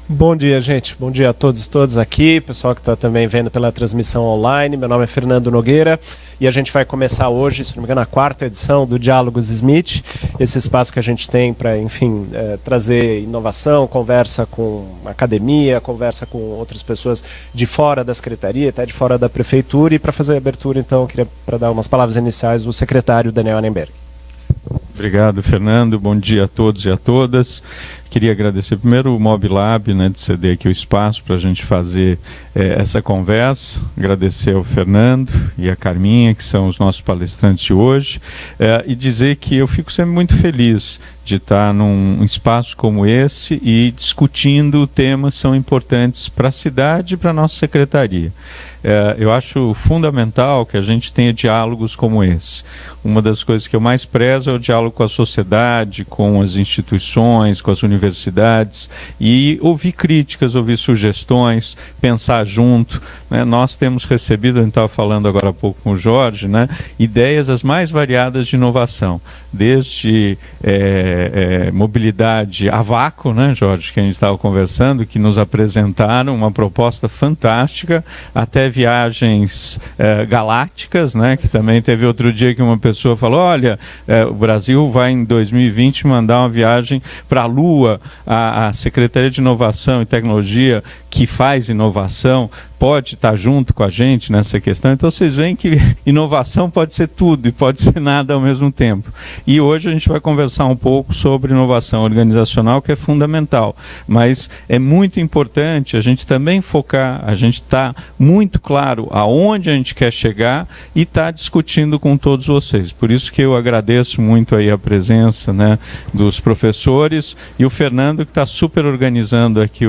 Bom dia, gente. Bom dia a todos aqui, pessoal que está também vendo pela transmissão online. Meu nome é Fernando Nogueira e a gente vai começar hoje, se não me engano, a 4ª edição do Diálogos Smith, esse espaço que a gente tem para, enfim, trazer inovação, conversa com a academia, conversa com outras pessoas de fora da secretaria, até de fora da prefeitura. E para fazer a abertura, então, eu queria para dar umas palavras iniciais o secretário Daniel Annemberg. Obrigado, Fernando. Bom dia a todos e a todas. Queria agradecer primeiro o Mobilab, de ceder aqui o espaço para a gente fazer essa conversa. Agradecer ao Fernando e a Carminha, que são os nossos palestrantes de hoje, e dizer que eu fico sempre muito feliz de estar num espaço como esse e discutindo temas que são importantes para a cidade e para a nossa secretaria. Eu acho fundamental que a gente tenha diálogos como esse. Uma das coisas que eu mais prezo é o diálogo com a sociedade, com as instituições, com as universidades, e ouvir críticas, ouvir sugestões, pensar junto. Nós temos recebido, a gente estava falando agora há pouco com o Jorge, ideias as mais variadas de inovação, desde mobilidade a vácuo, Jorge, que a gente estava conversando, que nos apresentaram uma proposta fantástica, até viagens galácticas, que também teve outro dia que uma pessoa falou, olha, o Brasil vai em 2020 mandar uma viagem para a Lua, a Secretaria de Inovação e Tecnologia, que faz inovação, pode estar junto com a gente nessa questão. Então vocês veem que inovação pode ser tudo e pode ser nada ao mesmo tempo. E hoje a gente vai conversar um pouco sobre inovação organizacional, que é fundamental, mas é muito importante a gente também focar, a gente está muito claro aonde a gente quer chegar e está discutindo com todos vocês. Por isso que eu agradeço muito aí a presença dos professores e o Fernando, que está super organizando aqui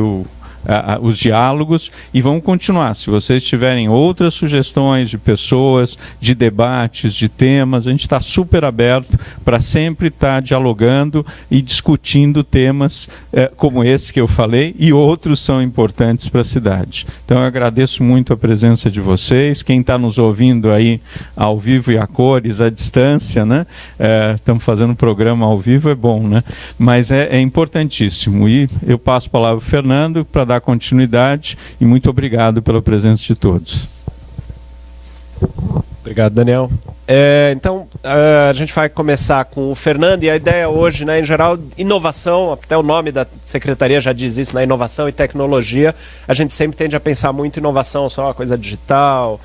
os diálogos, e vamos continuar. Se vocês tiverem outras sugestões de pessoas, de debates, de temas, a gente está super aberto para sempre estar dialogando e discutindo temas como esse que eu falei, e outros são importantes para a cidade. Então eu agradeço muito a presença de vocês, quem está nos ouvindo aí ao vivo e a cores, à distância, estamos fazendo um programa ao vivo, é bom, mas é importantíssimo. E eu passo a palavra ao Fernando para dar continuidade, e muito obrigado pela presença de todos. Obrigado, Daniel. Então, a gente vai começar com o Fernando, e a ideia hoje, em geral, inovação, até o nome da secretaria já diz isso, inovação e tecnologia. A gente sempre tende a pensar muito em inovação, só uma coisa digital,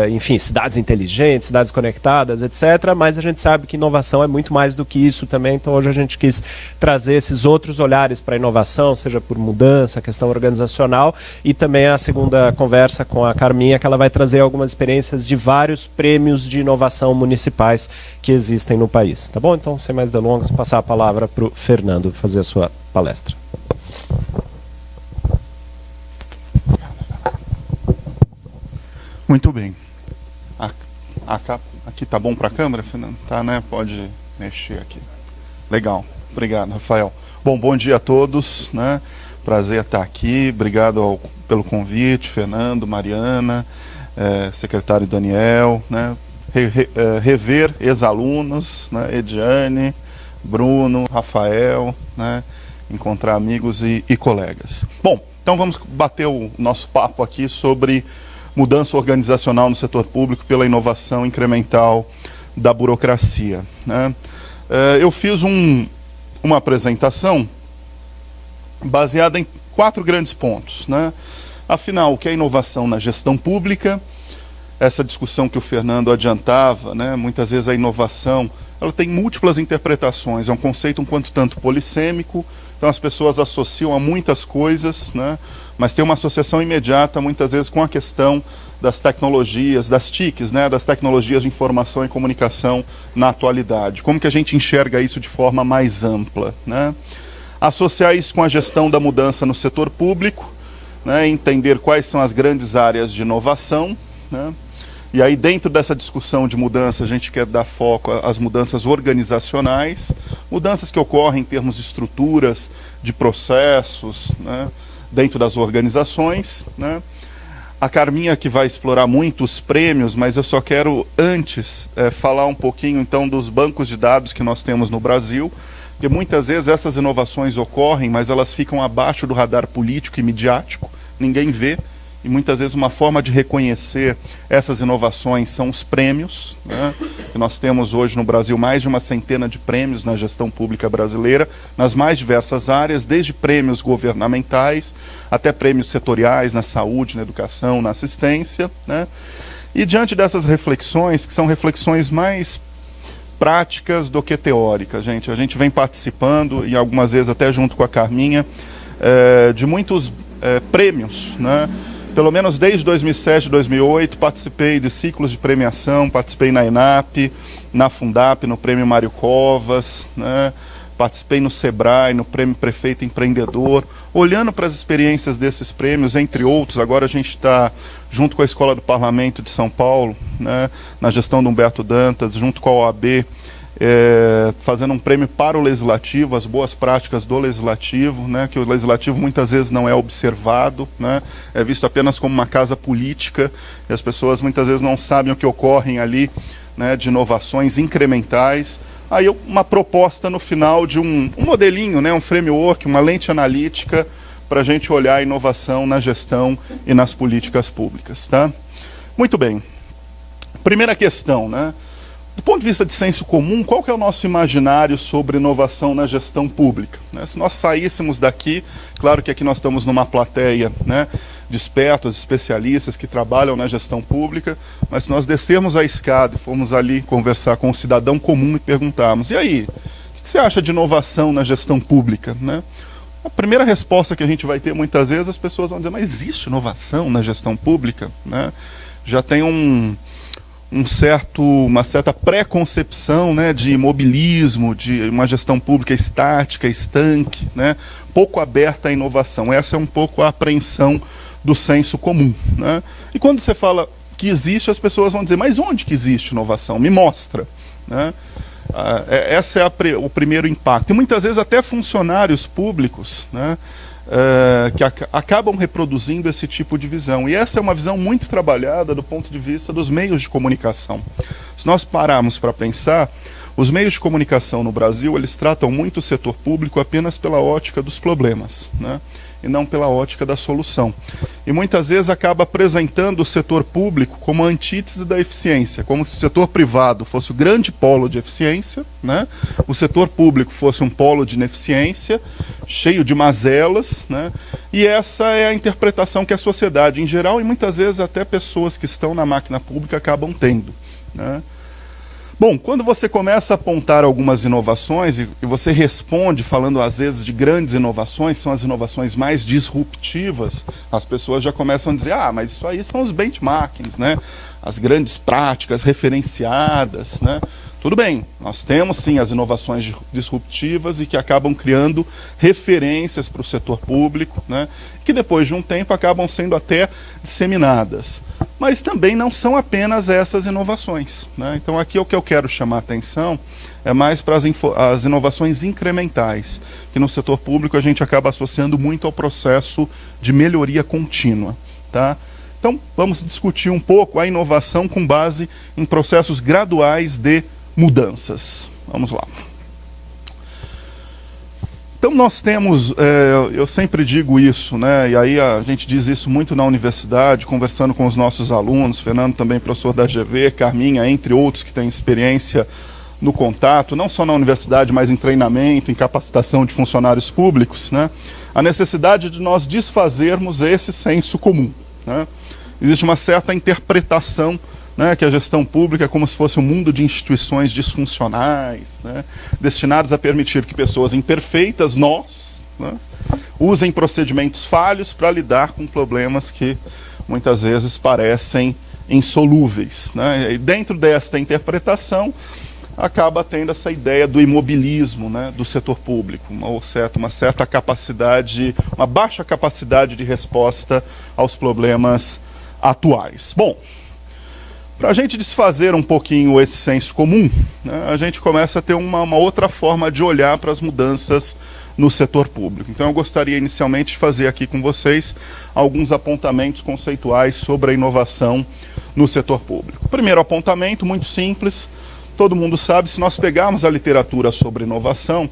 enfim, cidades inteligentes, cidades conectadas, etc. Mas a gente sabe que inovação é muito mais do que isso também, então hoje a gente quis trazer esses outros olhares para a inovação, seja por mudança, questão organizacional, e também a segunda conversa com a Carminha, que ela vai trazer algumas experiências de vários prêmios de inovação municipais que existem no país. Tá bom? Então, sem mais delongas, vou passar a palavra para o Fernando fazer a sua palestra. Muito bem. Aqui tá bom para a câmera, Fernando? Tá, Pode mexer aqui. Legal. Obrigado, Rafael. Bom dia a todos, Prazer estar aqui. Obrigado pelo convite, Fernando, Mariana, secretário Daniel, rever ex-alunos, Ediane, Bruno, Rafael, encontrar amigos e colegas. Bom, então vamos bater o nosso papo aqui sobre mudança organizacional no setor público pela inovação incremental da burocracia. Eu fiz uma apresentação baseada em 4 grandes pontos. Afinal, o que é inovação na gestão pública? Essa discussão que o Fernando adiantava, muitas vezes a inovação ela tem múltiplas interpretações, é um conceito um quanto tanto polissêmico, então as pessoas associam a muitas coisas, mas tem uma associação imediata muitas vezes com a questão das tecnologias, das TICs, das tecnologias de informação e comunicação na atualidade. Como que a gente enxerga isso de forma mais ampla? Associar isso com a gestão da mudança no setor público, entender quais são as grandes áreas de inovação, e aí dentro dessa discussão de mudança a gente quer dar foco às mudanças organizacionais, mudanças que ocorrem em termos de estruturas, de processos, dentro das organizações. A Carminha que vai explorar muito os prêmios, mas eu só quero antes falar um pouquinho então dos bancos de dados que nós temos no Brasil, Porque muitas vezes essas inovações ocorrem, mas elas ficam abaixo do radar político e midiático, ninguém vê. E muitas vezes uma forma de reconhecer essas inovações são os prêmios, né? Que nós temos hoje no Brasil mais de uma centena de prêmios na gestão pública brasileira, nas mais diversas áreas, desde prêmios governamentais até prêmios setoriais na saúde, na educação, na assistência, né? E diante dessas reflexões, que são reflexões mais práticas do que teóricas, a gente vem participando, e algumas vezes até junto com a Carminha, de muitos prêmios, né? Pelo menos desde 2007, 2008, participei de ciclos de premiação, participei na ENAP, na Fundap, no Prêmio Mário Covas, né? Participei no Sebrae, no Prêmio Prefeito Empreendedor, olhando para as experiências desses prêmios, entre outros. Agora a gente está junto com a Escola do Parlamento de São Paulo, né? Na gestão do Humberto Dantas, junto com a OAB, fazendo um prêmio para o Legislativo, as boas práticas do Legislativo, né, que o Legislativo muitas vezes não é observado, né, é visto apenas como uma casa política, e as pessoas muitas vezes não sabem o que ocorrem ali, né, de inovações incrementais. Aí uma proposta no final de um modelinho, né, um framework, uma lente analítica, para a gente olhar a inovação na gestão e nas políticas públicas. Tá? Muito bem. Primeira questão, né? Do ponto de vista de senso comum, qual que é o nosso imaginário sobre inovação na gestão pública? Né? Se nós saíssemos daqui, claro que aqui nós estamos numa plateia, né, de espertos, especialistas que trabalham na gestão pública, mas se nós descermos a escada e formos ali conversar com um cidadão comum e perguntarmos, e aí, o que você acha de inovação na gestão pública? Né? A primeira resposta que a gente vai ter muitas vezes, as pessoas vão dizer, mas existe inovação na gestão pública? Né? Já tem uma certa pré-concepção, né, de imobilismo, de uma gestão pública estática, estanque, né, pouco aberta à inovação. Essa é um pouco a apreensão do senso comum. Né? E quando você fala que existe, as pessoas vão dizer, mas onde que existe inovação? Me mostra. Né? Esse é o primeiro impacto. E muitas vezes até funcionários públicos, né, que acabam reproduzindo esse tipo de visão. E essa é uma visão muito trabalhada do ponto de vista dos meios de comunicação. Se nós pararmos para pensar, os meios de comunicação no Brasil, eles tratam muito o setor público apenas pela ótica dos problemas, né? E não pela ótica da solução. E muitas vezes acaba apresentando o setor público como a antítese da eficiência, como se o setor privado fosse o grande polo de eficiência, né? O setor público fosse um polo de ineficiência, cheio de mazelas, né? E essa é a interpretação que a sociedade em geral, e muitas vezes até pessoas que estão na máquina pública, acabam tendo. Né? Bom, quando você começa a apontar algumas inovações e você responde falando às vezes de grandes inovações, são as inovações mais disruptivas, as pessoas já começam a dizer, mas isso aí são os benchmarkings, né? As grandes práticas referenciadas, né? Tudo bem, nós temos sim as inovações disruptivas e que acabam criando referências para o setor público, né, que depois de um tempo acabam sendo até disseminadas. Mas também não são apenas essas inovações. Né? Então aqui o que eu quero chamar a atenção é mais para as inovações incrementais, que no setor público a gente acaba associando muito ao processo de melhoria contínua. Tá? Então vamos discutir um pouco a inovação com base em processos graduais de mudanças. Vamos lá. Então nós temos, eu sempre digo isso, né? E aí a gente diz isso muito na universidade, conversando com os nossos alunos, Fernando também professor da GV, Carminha, entre outros que têm experiência no contato, não só na universidade, mas em treinamento, em capacitação de funcionários públicos, né? A necessidade de nós desfazermos esse senso comum. Né? Existe uma certa interpretação, né, que a gestão pública é como se fosse um mundo de instituições disfuncionais, né, destinadas a permitir que pessoas imperfeitas, nós, né, usem procedimentos falhos para lidar com problemas que muitas vezes parecem insolúveis. Né, e dentro desta interpretação, acaba tendo essa ideia do imobilismo, né, do setor público, uma certa capacidade, uma baixa capacidade de resposta aos problemas atuais. Bom, para a gente desfazer um pouquinho esse senso comum, né, a gente começa a ter uma outra forma de olhar para as mudanças no setor público. Então eu gostaria inicialmente de fazer aqui com vocês alguns apontamentos conceituais sobre a inovação no setor público. Primeiro apontamento, muito simples, todo mundo sabe, se nós pegarmos a literatura sobre inovação,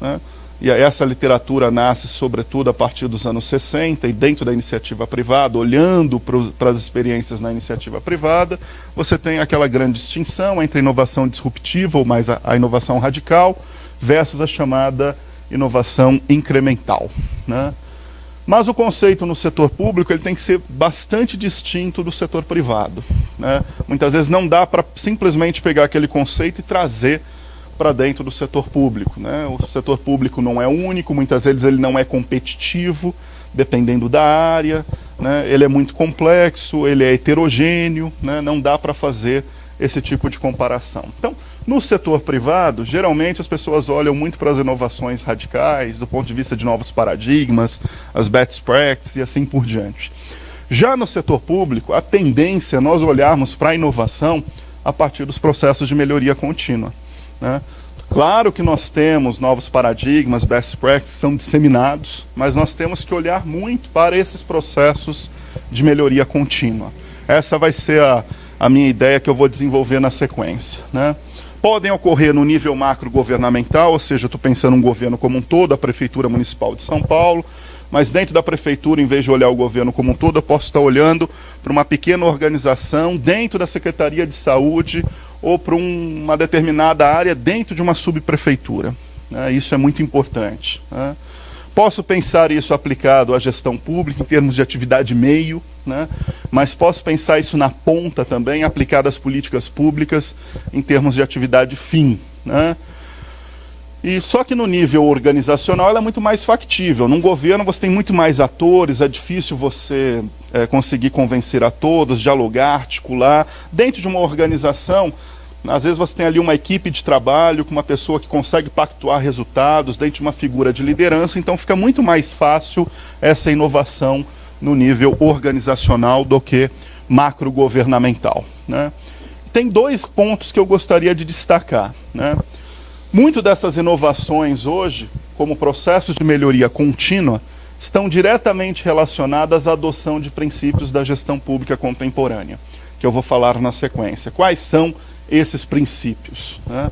né? E essa literatura nasce, sobretudo, a partir dos anos 60 e dentro da iniciativa privada, olhando para as experiências na iniciativa privada, você tem aquela grande distinção entre a inovação disruptiva, ou mais a inovação radical, versus a chamada inovação incremental, né? Mas o conceito no setor público ele tem que ser bastante distinto do setor privado, né? Muitas vezes não dá para simplesmente pegar aquele conceito e trazer para dentro do setor público, né? O setor público não é único, muitas vezes ele não é competitivo, dependendo da área, né? Ele é muito complexo, ele é heterogêneo, né? Não dá para fazer esse tipo de comparação. Então, no setor privado, geralmente as pessoas olham muito para as inovações radicais, do ponto de vista de novos paradigmas, as best practices e assim por diante. Já no setor público, a tendência é nós olharmos para a inovação a partir dos processos de melhoria contínua, né? Claro que nós temos novos paradigmas, best practices são disseminados, mas nós temos que olhar muito para esses processos de melhoria contínua. Essa vai ser a minha ideia que eu vou desenvolver na sequência, né? Podem ocorrer no nível macro-governamental, ou seja, eu estou pensando um governo como um todo, a Prefeitura Municipal de São Paulo, mas dentro da Prefeitura, em vez de olhar o governo como um todo, eu posso estar olhando para uma pequena organização dentro da Secretaria de Saúde ou para uma determinada área dentro de uma subprefeitura, né? Isso é muito importante, né? Posso pensar isso aplicado à gestão pública, em termos de atividade meio, né? Mas posso pensar isso na ponta também, aplicado às políticas públicas, em termos de atividade fim, né? E só que no nível organizacional ela é muito mais factível. Num governo você tem muito mais atores, é difícil você conseguir convencer a todos, dialogar, articular. Dentro de uma organização, às vezes você tem ali uma equipe de trabalho com uma pessoa que consegue pactuar resultados dentro de uma figura de liderança, então fica muito mais fácil essa inovação no nível organizacional do que macro-governamental, né? Tem dois pontos que eu gostaria de destacar, né? Muito dessas inovações hoje, como processos de melhoria contínua, estão diretamente relacionadas à adoção de princípios da gestão pública contemporânea, que eu vou falar na sequência. Quais são esses princípios, né?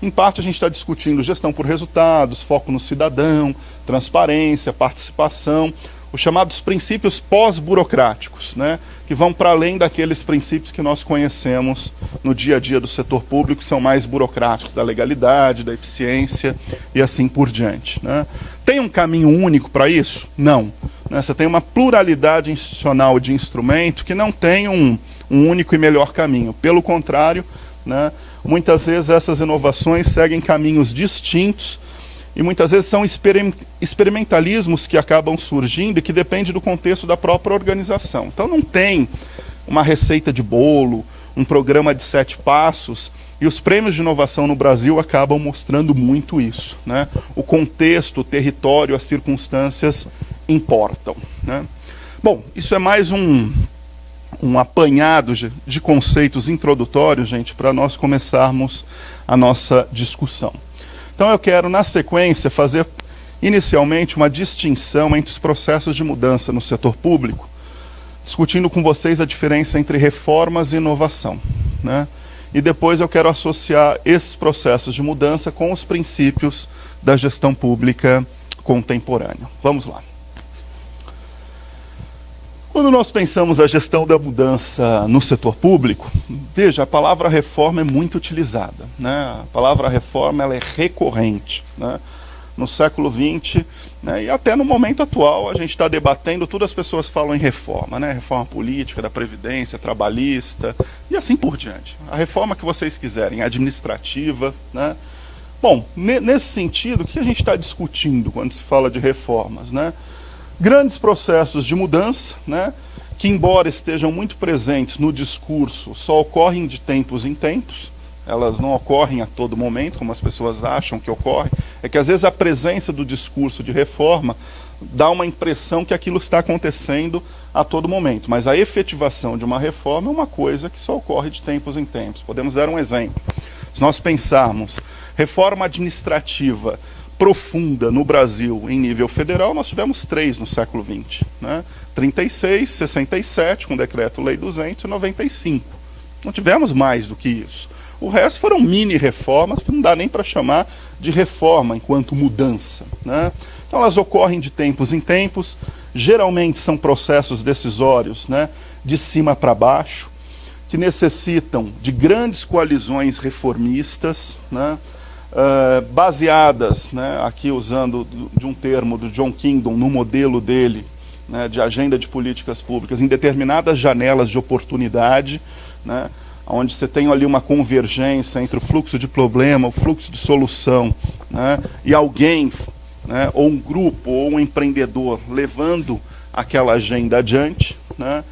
Em parte a gente está discutindo gestão por resultados, foco no cidadão, transparência, participação, os chamados princípios pós-burocráticos, né? Que vão para além daqueles princípios que nós conhecemos no dia a dia do setor público, que são mais burocráticos, da legalidade, da eficiência e assim por diante, né? Tem um caminho único para isso? Não, né? Você tem uma pluralidade institucional de instrumento que não tem um único e melhor caminho. Pelo contrário, né? Muitas vezes essas inovações seguem caminhos distintos e muitas vezes são experimentalismos que acabam surgindo e que dependem do contexto da própria organização. Então não tem uma receita de bolo, um programa de 7 passos, e os prêmios de inovação no Brasil acabam mostrando muito isso, né? O contexto, o território, as circunstâncias importam, né? Bom, isso é mais um apanhado de conceitos introdutórios, gente, para nós começarmos a nossa discussão. Então eu quero, na sequência, fazer inicialmente uma distinção entre os processos de mudança no setor público, discutindo com vocês a diferença entre reformas e inovação, né? E depois eu quero associar esses processos de mudança com os princípios da gestão pública contemporânea. Vamos lá. Quando nós pensamos a gestão da mudança no setor público, veja, a palavra reforma é muito utilizada, né? A palavra reforma ela é recorrente, né? No século XX, né? E até no momento atual a gente está debatendo, todas as pessoas falam em reforma, né? Reforma política, da Previdência, trabalhista e assim por diante. A reforma que vocês quiserem, administrativa, né? Bom, nesse sentido, o que a gente está discutindo quando se fala de reformas, né? Grandes processos de mudança, né, que embora estejam muito presentes no discurso, só ocorrem de tempos em tempos, elas não ocorrem a todo momento, como as pessoas acham que ocorre, é que às vezes a presença do discurso de reforma dá uma impressão que aquilo está acontecendo a todo momento, mas a efetivação de uma reforma é uma coisa que só ocorre de tempos em tempos. Podemos dar um exemplo. Se nós pensarmos reforma administrativa profunda no Brasil em nível federal, nós tivemos 3 no século XX, né? 36, 67, com o Decreto-Lei 200 e 95. Não tivemos mais do que isso. O resto foram mini reformas, que não dá nem para chamar de reforma enquanto mudança, né? Então elas ocorrem de tempos em tempos, geralmente são processos decisórios, né, de cima para baixo, que necessitam de grandes coalizões reformistas, né, baseadas, né, aqui usando de um termo do John Kingdon, no modelo dele, né, de agenda de políticas públicas, em determinadas janelas de oportunidade, né, onde você tem ali uma convergência entre o fluxo de problema, o fluxo de solução, né, e alguém, né, ou um grupo, ou um empreendedor levando aquela agenda adiante, né,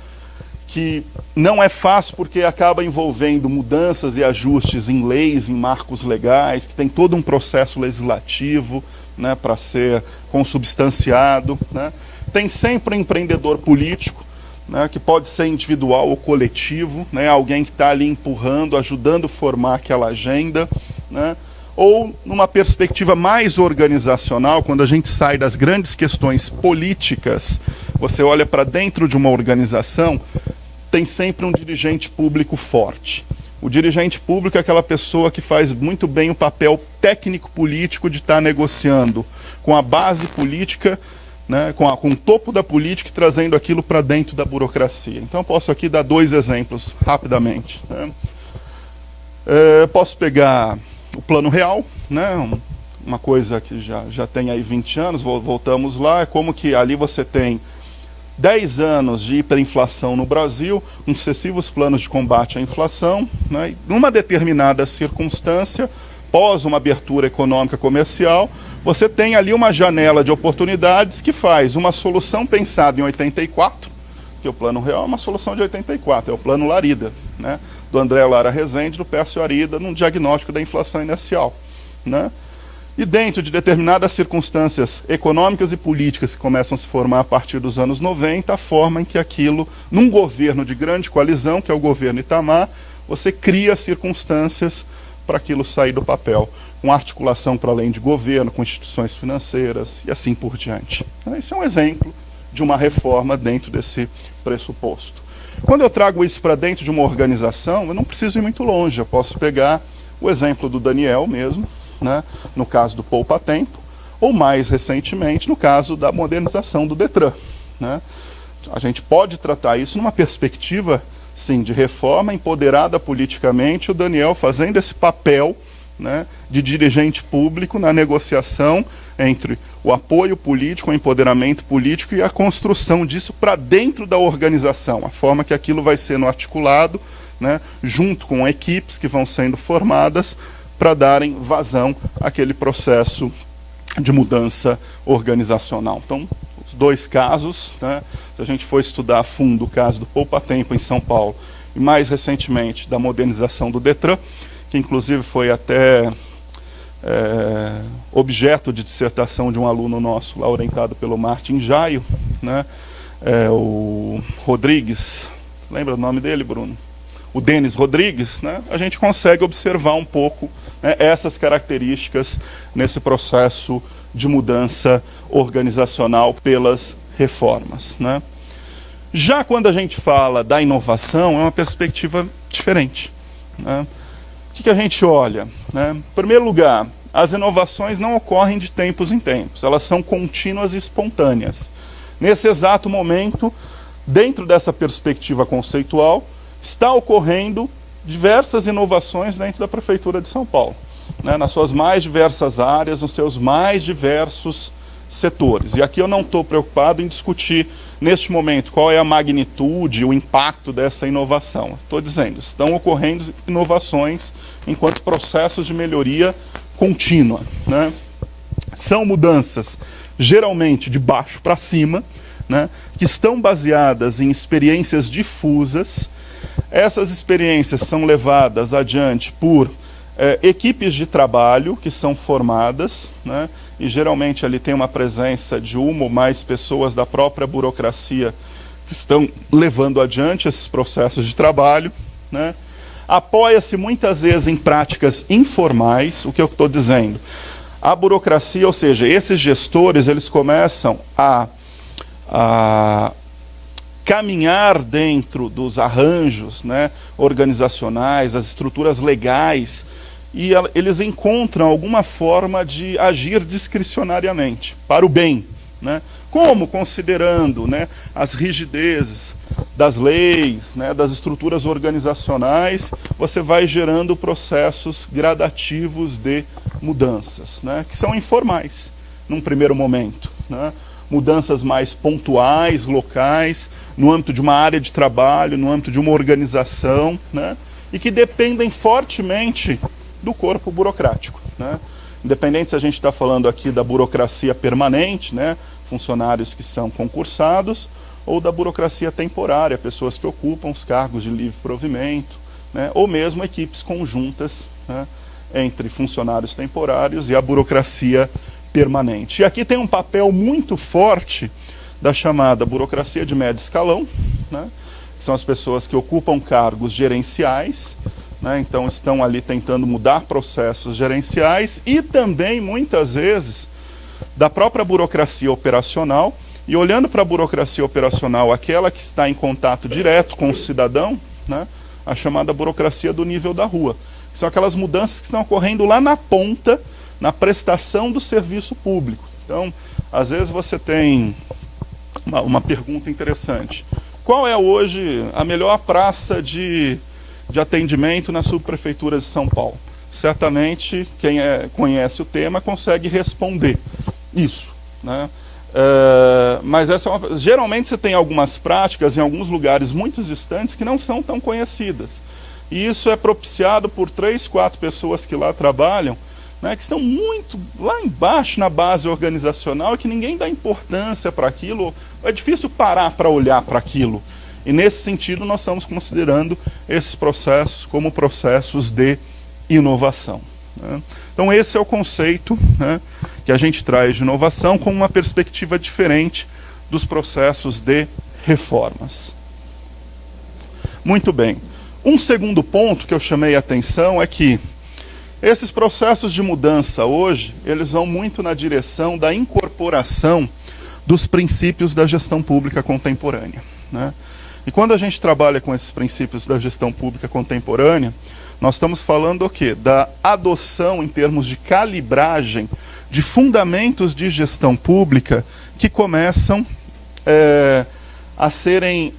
que não é fácil porque acaba envolvendo mudanças e ajustes em leis, em marcos legais, que tem todo um processo legislativo, né, para ser consubstanciado, né. Tem sempre um empreendedor político, né, que pode ser individual ou coletivo, né, alguém que está ali empurrando, ajudando a formar aquela agenda, né, ou numa perspectiva mais organizacional, quando a gente sai das grandes questões políticas, você olha para dentro de uma organização, tem sempre um dirigente público forte. O dirigente público é aquela pessoa que faz muito bem o papel técnico-político de estar negociando com a base política, né, com o topo da política e trazendo aquilo para dentro da burocracia. Então eu posso aqui dar 2 exemplos rapidamente, né. Posso pegar o Plano Real, né, uma coisa que já tem aí 20 anos, voltamos lá, é como que ali você tem 10 anos de hiperinflação no Brasil, sucessivos planos de combate à inflação, né, e numa determinada circunstância, pós uma abertura econômica comercial, você tem ali uma janela de oportunidades que faz uma solução pensada em 84, que o Plano Real é uma solução de 84, é o Plano Larida, né, do André Lara Rezende, do Pércio Arida, num diagnóstico da inflação inicial, né? E dentro de determinadas circunstâncias econômicas e políticas que começam a se formar a partir dos anos 90, a forma em que aquilo, num governo de grande coalizão, que é o governo Itamar, você cria circunstâncias para aquilo sair do papel, com articulação para além de governo, com instituições financeiras e assim por diante. Então, esse é um exemplo de uma reforma dentro desse pressuposto. Quando eu trago isso para dentro de uma organização, eu não preciso ir muito longe, eu posso pegar o exemplo do Daniel mesmo, né, no caso do Poupa Tempo, ou mais recentemente no caso da modernização do Detran, né. A gente pode tratar isso numa perspectiva, sim, de reforma empoderada politicamente, o Daniel fazendo esse papel, né, de dirigente público na negociação entre o apoio político, o empoderamento político e a construção disso para dentro da organização, a forma que aquilo vai sendo articulado, né, junto com equipes que vão sendo formadas para darem vazão àquele processo de mudança organizacional. Então, os 2 casos, né, se a gente for estudar a fundo o caso do Poupa Tempo em São Paulo e mais recentemente da modernização do Detran, que inclusive foi até objeto de dissertação de um aluno nosso lá orientado pelo Martin Jaio, né, o Rodrigues, lembra o nome dele, Bruno? O Denis Rodrigues, né, a gente consegue observar um pouco, né, essas características nesse processo de mudança organizacional pelas reformas, né. Já quando a gente fala da inovação, é uma perspectiva diferente, né. O que a gente olha, né? Em primeiro lugar, as inovações não ocorrem de tempos em tempos, elas são contínuas e espontâneas. Nesse exato momento, dentro dessa perspectiva conceitual, está ocorrendo diversas inovações dentro da Prefeitura de São Paulo, né, nas suas mais diversas áreas, nos seus mais diversos setores. E aqui eu não estou preocupado em discutir, neste momento, qual é a magnitude, o impacto dessa inovação. Estou dizendo, estão ocorrendo inovações enquanto processos de melhoria contínua, né? São mudanças, geralmente, de baixo para cima, né, que estão baseadas em experiências difusas. Essas experiências são levadas adiante por equipes de trabalho que são formadas, né, e geralmente ali tem uma presença de uma ou mais pessoas da própria burocracia que estão levando adiante esses processos de trabalho, né. Apoia-se muitas vezes em práticas informais. O que eu estou dizendo? A burocracia, ou seja, esses gestores, eles começam a caminhar dentro dos arranjos, né, organizacionais, as estruturas legais, e eles encontram alguma forma de agir discricionariamente, para o bem. Né? Como? Considerando, né, as rigidezes das leis, né, das estruturas organizacionais, você vai gerando processos gradativos de mudanças, né, que são informais, num primeiro momento. Né? Mudanças mais pontuais, locais, no âmbito de uma área de trabalho, no âmbito de uma organização, né, e que dependem fortemente do corpo burocrático. Né? Independente se a gente está falando aqui da burocracia permanente, né, funcionários que são concursados, ou da burocracia temporária, pessoas que ocupam os cargos de livre provimento, né, ou mesmo equipes conjuntas, né, entre funcionários temporários e a burocracia permanente. E aqui tem um papel muito forte da chamada burocracia de médio escalão, né, que são as pessoas que ocupam cargos gerenciais, né, então estão ali tentando mudar processos gerenciais, e também, muitas vezes, da própria burocracia operacional, e olhando para a burocracia operacional, aquela que está em contato direto com o cidadão, né, a chamada burocracia do nível da rua. São aquelas mudanças que estão ocorrendo lá na ponta, na prestação do serviço público. Então, às vezes você tem uma pergunta interessante. Qual é hoje a melhor praça de atendimento na subprefeitura de São Paulo? Certamente, quem conhece o tema consegue responder isso. Né? Mas geralmente você tem algumas práticas em alguns lugares muito distantes que não são tão conhecidas. E isso é propiciado por 3, 4 pessoas que lá trabalham, né, que estão muito lá embaixo na base organizacional e que ninguém dá importância para aquilo. É difícil parar para olhar para aquilo. E nesse sentido nós estamos considerando esses processos como processos de inovação. Né? Então esse é o conceito, né, que a gente traz de inovação com uma perspectiva diferente dos processos de reformas. Muito bem. Um segundo ponto que eu chamei a atenção é que esses processos de mudança hoje, eles vão muito na direção da incorporação dos princípios da gestão pública contemporânea. Né? E quando a gente trabalha com esses princípios da gestão pública contemporânea, nós estamos falando o quê? Da adoção em termos de calibragem de fundamentos de gestão pública que começam a serem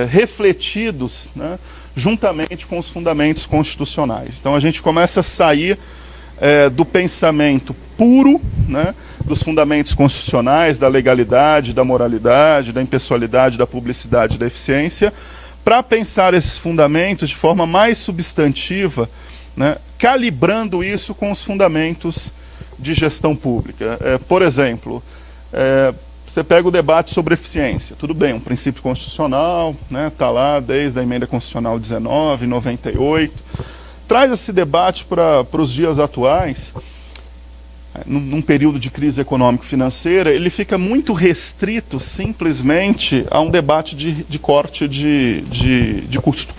refletidos, né, juntamente com os fundamentos constitucionais. Então a gente começa a sair do pensamento puro, né, dos fundamentos constitucionais, da legalidade, da moralidade, da impessoalidade, da publicidade, da eficiência, para pensar esses fundamentos de forma mais substantiva, né, calibrando isso com os fundamentos de gestão pública. Por exemplo, você pega o debate sobre eficiência. Tudo bem, um princípio constitucional, né, está lá desde a emenda constitucional 19, 98. Traz esse debate para os dias atuais. Num período de crise econômico-financeira, ele fica muito restrito simplesmente a um debate de corte de custo,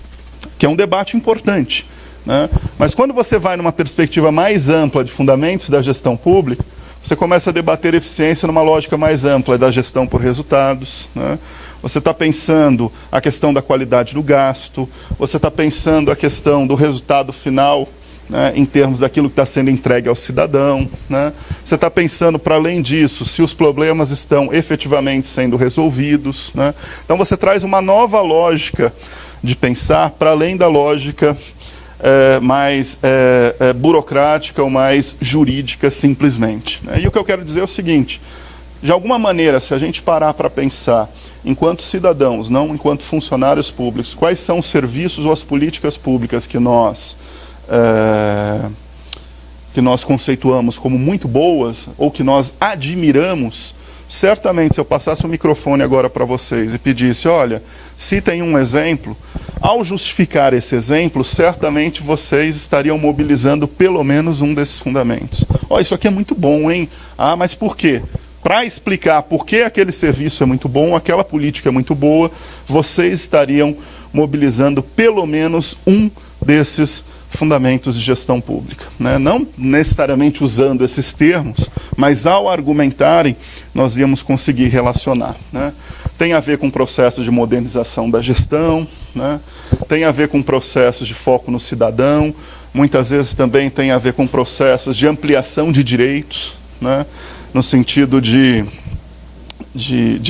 que é um debate importante. Né? Mas quando você vai numa perspectiva mais ampla de fundamentos da gestão pública, você começa a debater eficiência numa lógica mais ampla da gestão por resultados. Né? Você está pensando a questão da qualidade do gasto, você está pensando a questão do resultado final, né, em termos daquilo que está sendo entregue ao cidadão. Né? Você está pensando, para além disso, se os problemas estão efetivamente sendo resolvidos. Né? Então você traz uma nova lógica de pensar, para além da lógica mais burocrática ou mais jurídica simplesmente. Né? E o que eu quero dizer é o seguinte: de alguma maneira, se a gente parar para pensar, enquanto cidadãos, não enquanto funcionários públicos, quais são os serviços ou as políticas públicas que nós conceituamos como muito boas, ou que nós admiramos, certamente, se eu passasse o microfone agora para vocês e pedisse, olha, citem um exemplo, ao justificar esse exemplo, certamente vocês estariam mobilizando pelo menos um desses fundamentos. Ó, isso aqui é muito bom, hein? Ah, mas por quê? Para explicar por que aquele serviço é muito bom, aquela política é muito boa, vocês estariam mobilizando pelo menos um desses fundamentos de gestão pública, né? Não necessariamente usando esses termos, mas ao argumentarem, nós íamos conseguir relacionar, né? Tem a ver com processos de modernização da gestão, né? Tem a ver com processos de foco no cidadão, muitas vezes também tem a ver com processos de ampliação de direitos, né? No sentido de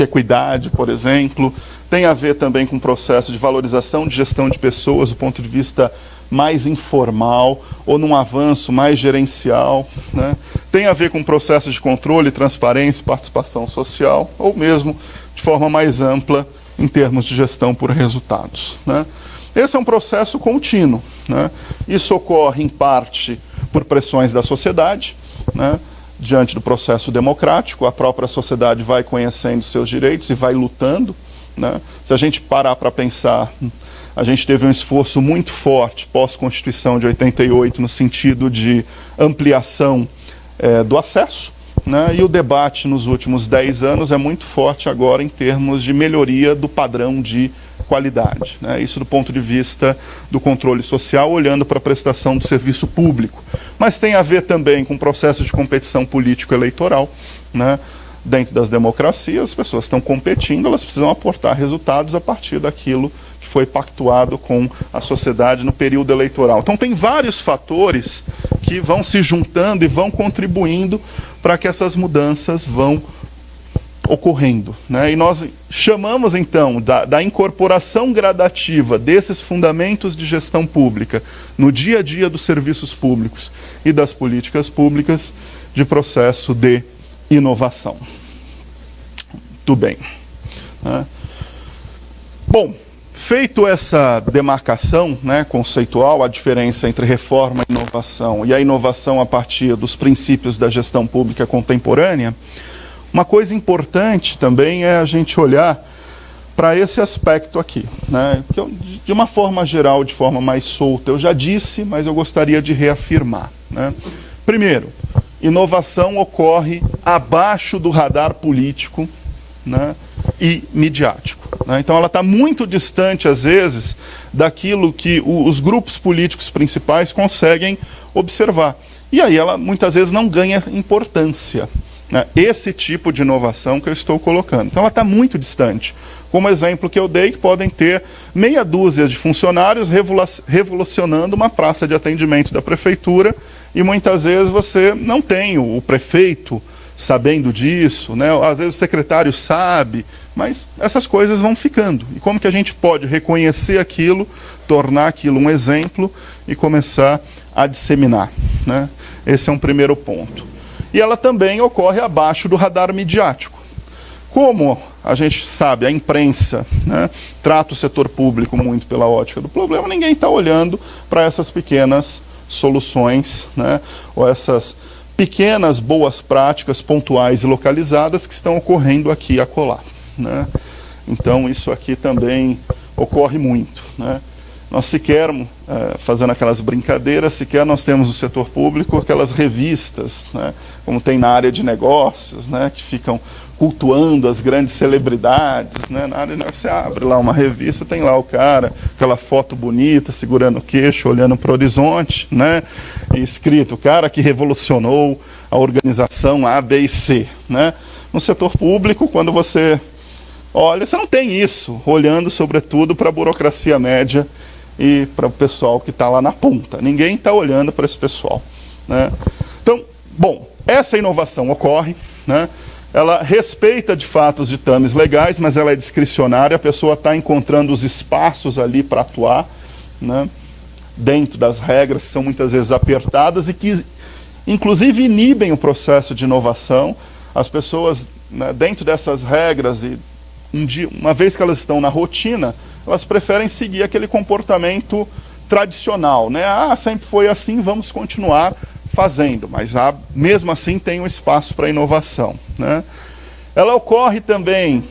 equidade, por exemplo. Tem a ver também com processo de valorização de gestão de pessoas do ponto de vista mais informal ou num avanço mais gerencial, né? Tem a ver com processos de controle, transparência e participação social, ou mesmo de forma mais ampla em termos de gestão por resultados, né? Esse é um processo contínuo, né? Isso ocorre em parte por pressões da sociedade, né? Diante do processo democrático, a própria sociedade vai conhecendo seus direitos e vai lutando, né? Se a gente parar para pensar, a gente teve um esforço muito forte pós-Constituição de 88 no sentido de ampliação do acesso, né? E o debate nos últimos 10 anos é muito forte agora em termos de melhoria do padrão de qualidade, né? Isso do ponto de vista do controle social, olhando para a prestação do serviço público. Mas tem a ver também com processos de competição político-eleitoral, né? Dentro das democracias, as pessoas estão competindo, elas precisam aportar resultados a partir daquilo que foi pactuado com a sociedade no período eleitoral. Então tem vários fatores que vão se juntando e vão contribuindo para que essas mudanças vão ocorrendo, né? E nós chamamos então da incorporação gradativa desses fundamentos de gestão pública no dia a dia dos serviços públicos e das políticas públicas de processo de inovação. Muito bem, né? Bom, feito essa demarcação, né, conceitual, a diferença entre reforma e inovação e a inovação a partir dos princípios da gestão pública contemporânea, uma coisa importante também é a gente olhar para esse aspecto aqui, né, que eu, de uma forma geral, de forma mais solta, eu já disse, mas eu gostaria de reafirmar, né? Primeiro, inovação ocorre abaixo do radar político, né, e midiático, né? Então ela está muito distante, às vezes, daquilo que os grupos políticos principais conseguem observar. E aí ela, muitas vezes, não ganha importância, né? Esse tipo de inovação que eu estou colocando. Então ela está muito distante. Como exemplo que eu dei, que podem ter meia dúzia de funcionários revolucionando uma praça de atendimento da prefeitura e muitas vezes você não tem o prefeito sabendo disso, né? Às vezes o secretário sabe, mas essas coisas vão ficando. E como que a gente pode reconhecer aquilo, tornar aquilo um exemplo e começar a disseminar, né? Esse é um primeiro ponto. E ela também ocorre abaixo do radar midiático. Como a gente sabe, a imprensa, né, trata o setor público muito pela ótica do problema, ninguém está olhando para essas pequenas soluções, né, ou essas pequenas boas práticas pontuais e localizadas que estão ocorrendo aqui e acolá, né? Então isso aqui também ocorre muito, né? Nós sequer, fazendo aquelas brincadeiras, sequer nós temos no setor público aquelas revistas, né, como tem na área de negócios, né, que ficam cultuando as grandes celebridades, né? Na área, você abre lá uma revista, tem lá o cara, aquela foto bonita, segurando o queixo, olhando para o horizonte, né, e escrito, o cara que revolucionou a organização A, B e C, né? No setor público, quando você olha, você não tem isso, olhando sobretudo para a burocracia média e para o pessoal que está lá na ponta. Ninguém está olhando para esse pessoal, né? Então, bom, essa inovação ocorre, né? Ela respeita de fato os ditames legais, mas ela é discricionária, a pessoa está encontrando os espaços ali para atuar, né, dentro das regras que são muitas vezes apertadas e que inclusive inibem o processo de inovação. As pessoas, né, dentro dessas regras e uma vez que elas estão na rotina, elas preferem seguir aquele comportamento tradicional, né? Ah, sempre foi assim, vamos continuar fazendo, mas mesmo assim tem um espaço para inovação, né? Ela ocorre também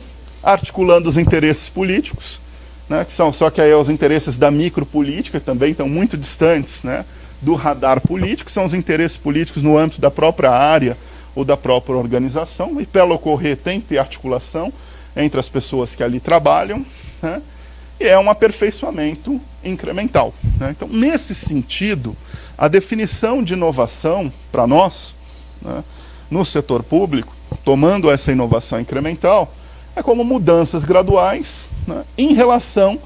articulando os interesses políticos, né? Só que aí os interesses da micropolítica também estão muito distantes, né, do radar político, são os interesses políticos no âmbito da própria área ou da própria organização, e para ela ocorrer tem que ter articulação entre as pessoas que ali trabalham, né? e é um aperfeiçoamento incremental, né? Então, nesse sentido, a definição de inovação para nós, né, no setor público, tomando essa inovação incremental, é como mudanças graduais, né, em relação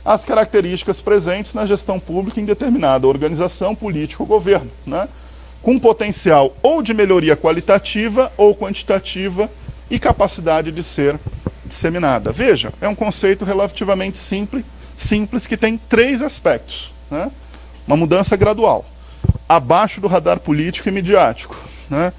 às características presentes na gestão pública em determinada organização política ou governo, né, com potencial ou de melhoria qualitativa ou quantitativa e capacidade de ser disseminada. Veja, é um conceito relativamente simples que tem 3 aspectos, né? Uma mudança gradual, abaixo do radar político e midiático, né?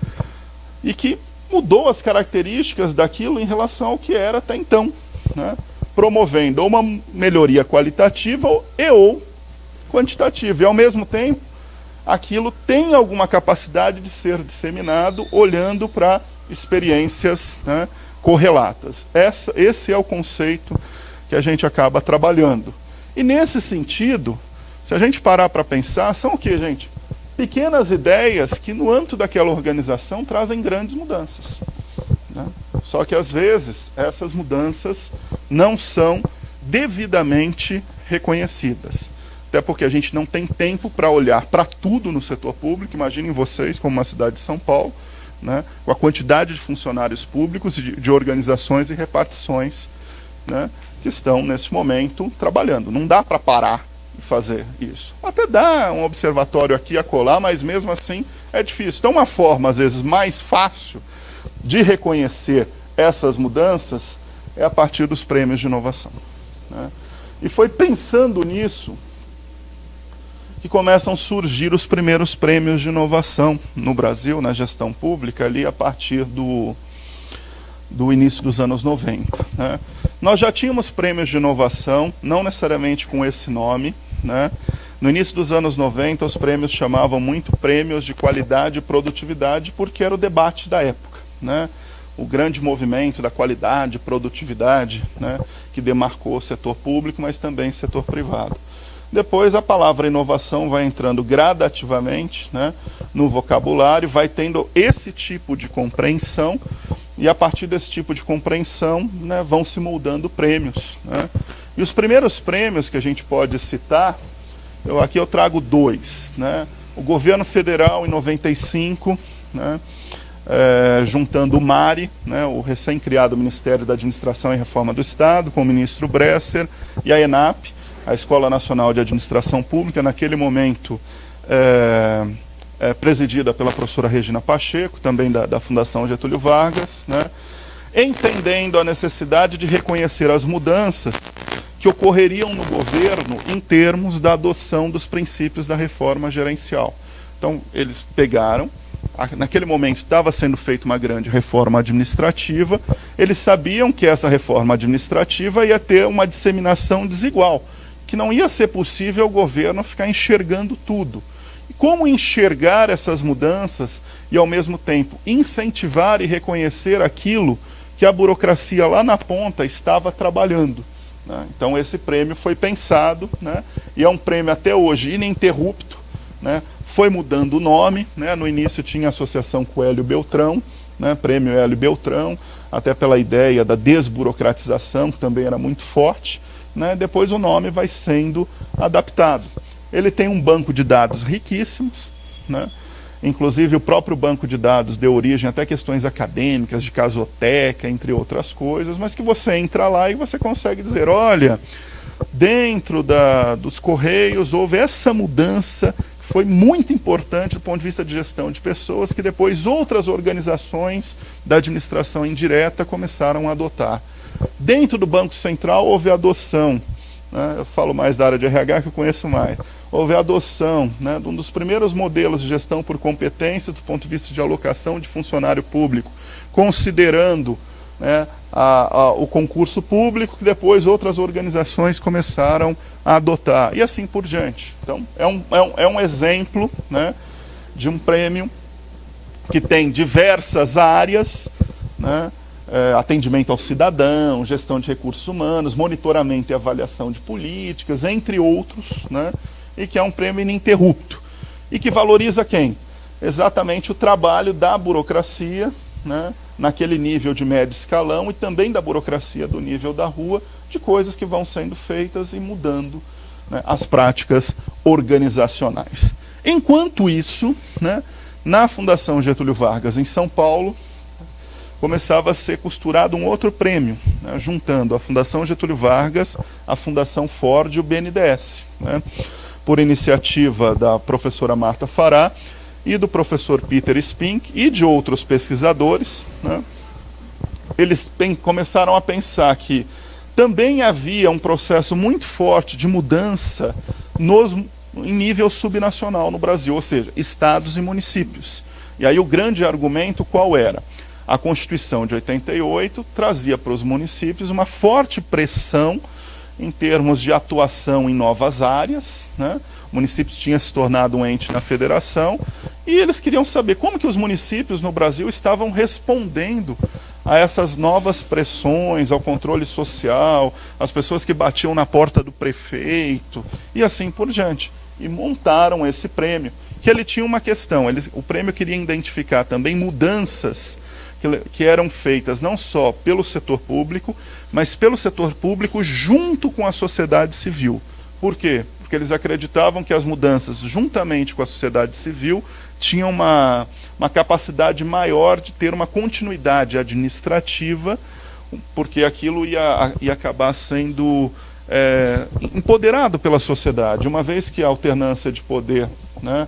E que mudou as características daquilo em relação ao que era até então, né? Promovendo uma melhoria qualitativa ou quantitativa. E, ao mesmo tempo, aquilo tem alguma capacidade de ser disseminado olhando para experiências, né, correlatas. Esse é o conceito que a gente acaba trabalhando. E, nesse sentido, se a gente parar para pensar, são o que, gente? Pequenas ideias que, no âmbito daquela organização, trazem grandes mudanças, né? Só que, às vezes, essas mudanças não são devidamente reconhecidas. Até porque a gente não tem tempo para olhar para tudo no setor público. Imaginem vocês, como uma cidade de São Paulo, né, com a quantidade de funcionários públicos, de organizações e repartições, né, que estão, nesse momento, trabalhando. Não dá para parar e fazer isso. Até dá um observatório aqui a colar, mas mesmo assim é difícil. Então, uma forma, às vezes, mais fácil de reconhecer essas mudanças é a partir dos prêmios de inovação, né? E foi pensando nisso que começam a surgir os primeiros prêmios de inovação no Brasil, na gestão pública, ali a partir do início dos anos 90, né? Nós já tínhamos prêmios de inovação, não necessariamente com esse nome, né? No início dos anos 90, os prêmios chamavam muito prêmios de qualidade e produtividade, porque era o debate da época, né? O grande movimento da qualidade e produtividade, né, que demarcou o setor público, mas também o setor privado. Depois a palavra inovação vai entrando gradativamente, né, no vocabulário, vai tendo esse tipo de compreensão, e a partir desse tipo de compreensão, né, vão se moldando prêmios, né? E os primeiros prêmios que a gente pode citar, aqui eu trago 2, né? O governo federal em 95, né, juntando o MARI, né, o recém-criado Ministério da Administração e Reforma do Estado, com o ministro Bresser, e a ENAP, a Escola Nacional de Administração Pública, naquele momento presidida pela professora Regina Pacheco, também da Fundação Getúlio Vargas, né, entendendo a necessidade de reconhecer as mudanças que ocorreriam no governo em termos da adoção dos princípios da reforma gerencial. Então, eles pegaram, naquele momento estava sendo feita uma grande reforma administrativa, eles sabiam que essa reforma administrativa ia ter uma disseminação desigual, que não ia ser possível o governo ficar enxergando tudo. E como enxergar essas mudanças e, ao mesmo tempo, incentivar e reconhecer aquilo que a burocracia lá na ponta estava trabalhando, né? Então, esse prêmio foi pensado, né, e é um prêmio até hoje ininterrupto, né? Foi mudando o nome, né? No início tinha associação com Hélio Beltrão, né? Prêmio Hélio Beltrão, até pela ideia da desburocratização, que também era muito forte, né? Depois o nome vai sendo adaptado. Ele tem um banco de dados riquíssimos, né? Inclusive o próprio banco de dados deu origem até questões acadêmicas, de casoteca, entre outras coisas, mas que você entra lá e você consegue dizer, olha, dentro dos Correios houve essa mudança que foi muito importante do ponto de vista de gestão de pessoas, que depois outras organizações da administração indireta começaram a adotar. Dentro do Banco Central houve a adoção, né, eu falo mais da área de RH que eu conheço mais, houve a adoção, né, de um dos primeiros modelos de gestão por competências do ponto de vista de alocação de funcionário público, considerando, né, o concurso público, que depois outras organizações começaram a adotar, e assim por diante. Então, é um exemplo, né, de um prêmio que tem diversas áreas, né, atendimento ao cidadão, gestão de recursos humanos, monitoramento e avaliação de políticas, entre outros, né, e que é um prêmio ininterrupto. E que valoriza quem? Exatamente o trabalho da burocracia, né, naquele nível de médio escalão e também da burocracia do nível da rua, de coisas que vão sendo feitas e mudando, né, as práticas organizacionais. Enquanto isso, né, na Fundação Getúlio Vargas, em São Paulo, começava a ser costurado um outro prêmio, né, juntando a Fundação Getúlio Vargas, a Fundação Ford e o BNDES, né, por iniciativa da professora Marta Fará e do professor Peter Spink e de outros pesquisadores, né, eles começaram a pensar que também havia um processo muito forte de mudança em nível subnacional no Brasil, ou seja, estados e municípios. E aí o grande argumento qual era? A Constituição de 88 trazia para os municípios uma forte pressão em termos de atuação em novas áreas, né? O município tinha se tornado um ente na federação e eles queriam saber como que os municípios no Brasil estavam respondendo a essas novas pressões, ao controle social, as pessoas que batiam na porta do prefeito e assim por diante. E montaram esse prêmio, que ele tinha uma questão, o prêmio queria identificar também mudanças que eram feitas não só pelo setor público, mas pelo setor público junto com a sociedade civil. Por quê? Porque eles acreditavam que as mudanças, juntamente com a sociedade civil, tinham uma capacidade maior de ter uma continuidade administrativa, porque aquilo ia acabar sendo empoderado pela sociedade, uma vez que a alternância de poder, né,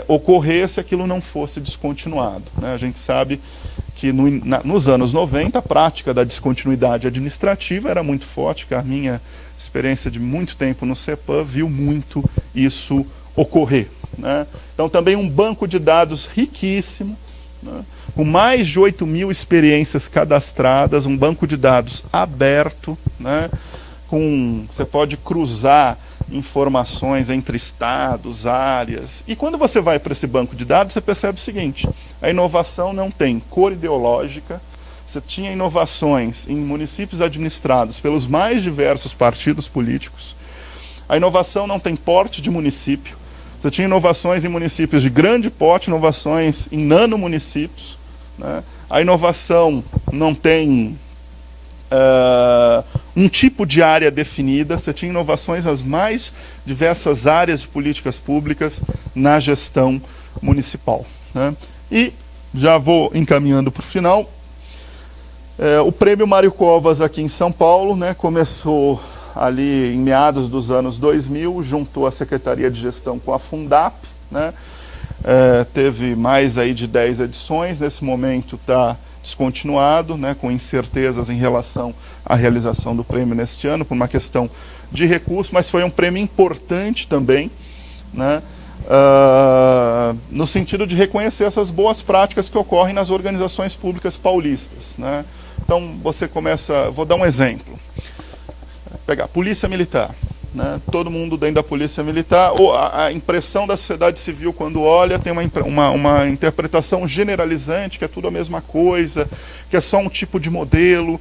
ocorresse, aquilo não fosse descontinuado, né? A gente sabe que nos anos 90 a prática da descontinuidade administrativa era muito forte, que a minha experiência de muito tempo no CEPAM viu muito isso ocorrer, né? Então também um banco de dados riquíssimo, né, com mais de 8.000 experiências cadastradas, um banco de dados aberto, né, você pode cruzar informações entre estados, áreas. E quando você vai para esse banco de dados, você percebe o seguinte: a inovação não tem cor ideológica. Você tinha inovações em municípios administrados pelos mais diversos partidos políticos. A inovação não tem porte de município. Você tinha inovações em municípios de grande porte, inovações em nanomunicípios, né? A inovação não tem um tipo de área definida. Você tinha inovações nas mais diversas áreas de políticas públicas na gestão municipal, né? E já vou encaminhando para o final. O Prêmio Mário Covas aqui em São Paulo, né, começou ali em meados dos anos 2000, juntou a Secretaria de Gestão com a Fundap, né? Teve mais aí de 10 edições, nesse momento está descontinuado, né, com incertezas em relação à realização do prêmio neste ano, por uma questão de recurso, mas foi um prêmio importante também, né, no sentido de reconhecer essas boas práticas que ocorrem nas organizações públicas paulistas, né? Então você começa, vou dar um exemplo, pegar Polícia Militar, né? Todo mundo dentro da Polícia Militar, ou a impressão da sociedade civil quando olha, tem uma interpretação generalizante, que é tudo a mesma coisa, que é só um tipo de modelo,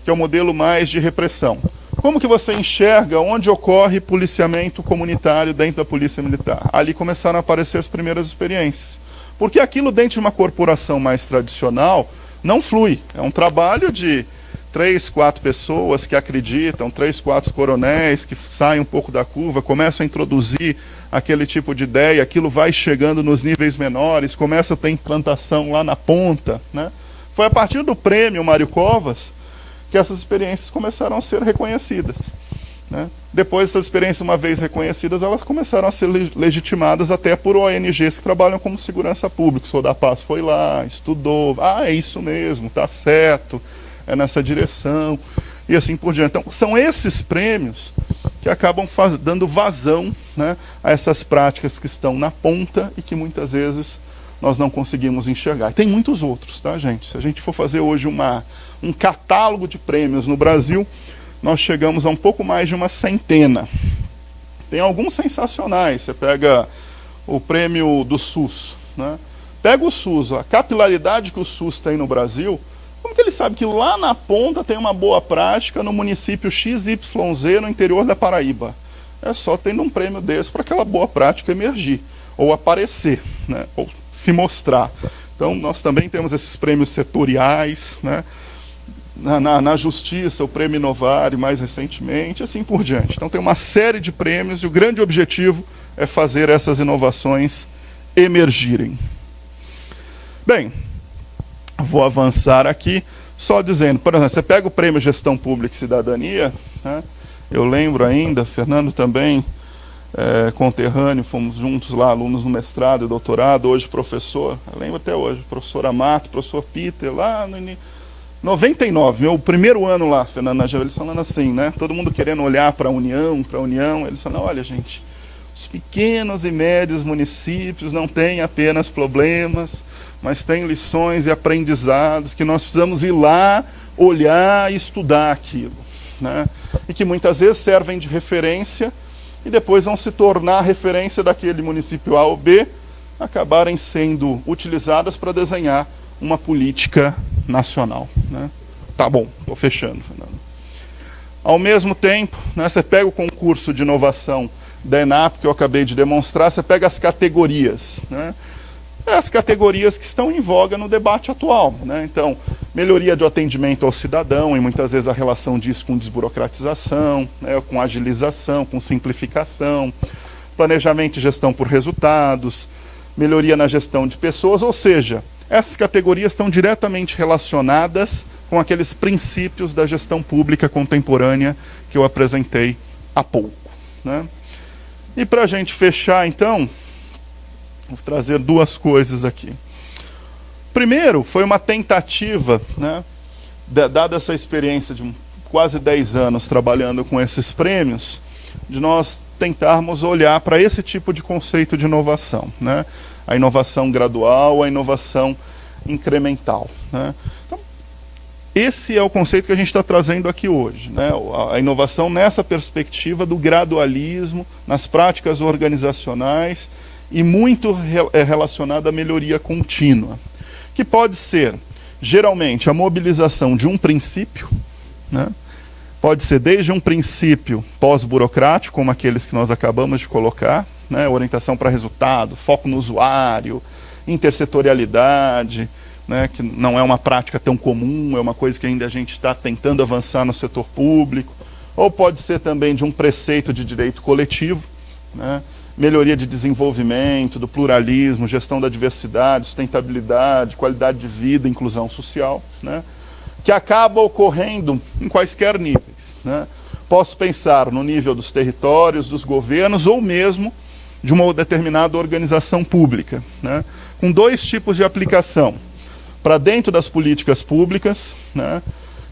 que é um modelo mais de repressão. Como que você enxerga onde ocorre policiamento comunitário dentro da Polícia Militar? Ali começaram a aparecer as primeiras experiências. Porque aquilo dentro de uma corporação mais tradicional não flui. É um trabalho de 3, 4 pessoas que acreditam, 3, 4 coronéis que saem um pouco da curva, começam a introduzir aquele tipo de ideia, aquilo vai chegando nos níveis menores, começa a ter implantação lá na ponta, né? Foi a partir do prêmio Mário Covas que essas experiências começaram a ser reconhecidas, né? Depois dessas experiências, uma vez reconhecidas, elas começaram a ser legitimadas até por ONGs que trabalham como segurança pública. O Sodapaz foi lá, estudou, é isso mesmo, tá certo, é nessa direção, e assim por diante. Então, são esses prêmios que acabam dando vazão, né, a essas práticas que estão na ponta e que muitas vezes nós não conseguimos enxergar. E tem muitos outros, tá, gente? Se a gente for fazer hoje um catálogo de prêmios no Brasil, nós chegamos a um pouco mais de uma centena. Tem alguns sensacionais. Você pega o prêmio do SUS, né? Pega o SUS, a capilaridade que o SUS tem no Brasil. Como que ele sabe que lá na ponta tem uma boa prática no município XYZ no interior da Paraíba? É só tendo um prêmio desse para aquela boa prática emergir, ou aparecer, né? Ou se mostrar. Então, nós também temos esses prêmios setoriais, né? Na Justiça, o Prêmio Inovar, e mais recentemente, assim por diante. Então, tem uma série de prêmios e o grande objetivo é fazer essas inovações emergirem. Bem, vou avançar aqui só dizendo, por exemplo, você pega o Prêmio Gestão Pública e Cidadania, né? Eu lembro ainda, Fernando também, conterrâneo, fomos juntos lá, alunos no mestrado e doutorado, hoje professor, eu lembro até hoje, professor Amato, professor Peter, lá no 99, meu primeiro ano lá, Fernando, eles falando assim, né? Todo mundo querendo olhar para a União, eles falando, olha gente, os pequenos e médios municípios não têm apenas problemas, mas têm lições e aprendizados que nós precisamos ir lá, olhar e estudar aquilo, né? E que muitas vezes servem de referência e depois vão se tornar referência daquele município A ou B, acabarem sendo utilizadas para desenhar uma política nacional, né? Tá bom, estou fechando, Fernando. Ao mesmo tempo, né, você pega o concurso de inovação da ENAP, que eu acabei de demonstrar, você pega as categorias, né? As categorias que estão em voga no debate atual, né? Então, melhoria do atendimento ao cidadão, e muitas vezes a relação disso com desburocratização, né, com agilização, com simplificação, planejamento e gestão por resultados, melhoria na gestão de pessoas, ou seja, essas categorias estão diretamente relacionadas com aqueles princípios da gestão pública contemporânea que eu apresentei há pouco, né? E para a gente fechar, então, vou trazer duas coisas aqui. Primeiro, foi uma tentativa, né, dada essa experiência de quase 10 anos trabalhando com esses prêmios, de nós tentarmos olhar para esse tipo de conceito de inovação, né? A inovação gradual, a inovação incremental, né? Então, esse é o conceito que a gente está trazendo aqui hoje, né? A inovação nessa perspectiva do gradualismo, nas práticas organizacionais e muito relacionada à melhoria contínua, que pode ser, geralmente, a mobilização de um princípio, né? Pode ser desde um princípio pós-burocrático, como aqueles que nós acabamos de colocar, né? Orientação para resultado, foco no usuário, intersetorialidade, né? Que não é uma prática tão comum, é uma coisa que ainda a gente está tentando avançar no setor público. Ou pode ser também de um preceito de direito coletivo, né? Melhoria de desenvolvimento, do pluralismo, gestão da diversidade, sustentabilidade, qualidade de vida, inclusão social, né? Que acaba ocorrendo em quaisquer níveis, né? Posso pensar no nível dos territórios, dos governos, ou mesmo de uma determinada organização pública, né? Com dois tipos de aplicação. Para dentro das políticas públicas, né?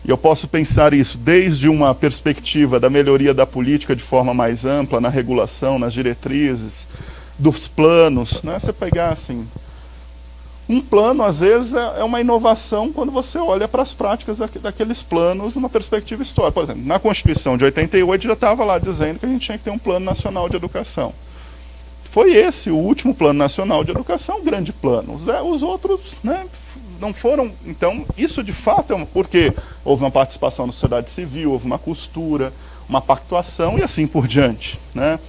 E eu posso pensar isso desde uma perspectiva da melhoria da política de forma mais ampla, na regulação, nas diretrizes, dos planos, né? Você pegar assim, um plano às vezes é uma inovação quando você olha para as práticas daqueles planos numa perspectiva histórica. Por exemplo, na Constituição de 88 já estava lá dizendo que a gente tinha que ter um plano nacional de educação. Foi esse o último plano nacional de educação, um grande plano. Os outros, né, não foram. Então, isso de fato é porque houve uma participação da sociedade civil, houve uma costura, uma pactuação e assim por diante, né?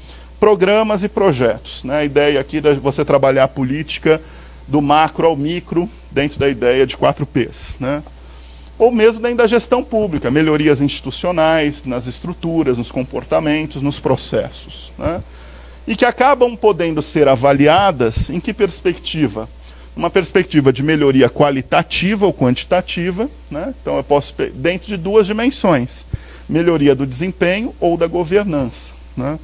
Programas e projetos, né? A ideia aqui de você trabalhar a política do macro ao micro dentro da ideia de 4Ps, né? Ou mesmo dentro da gestão pública, melhorias institucionais, nas estruturas, nos comportamentos, nos processos, né? E que acabam podendo ser avaliadas em que perspectiva? Uma perspectiva de melhoria qualitativa ou quantitativa, né? Então eu posso, dentro de duas dimensões, melhoria do desempenho ou da governança, né?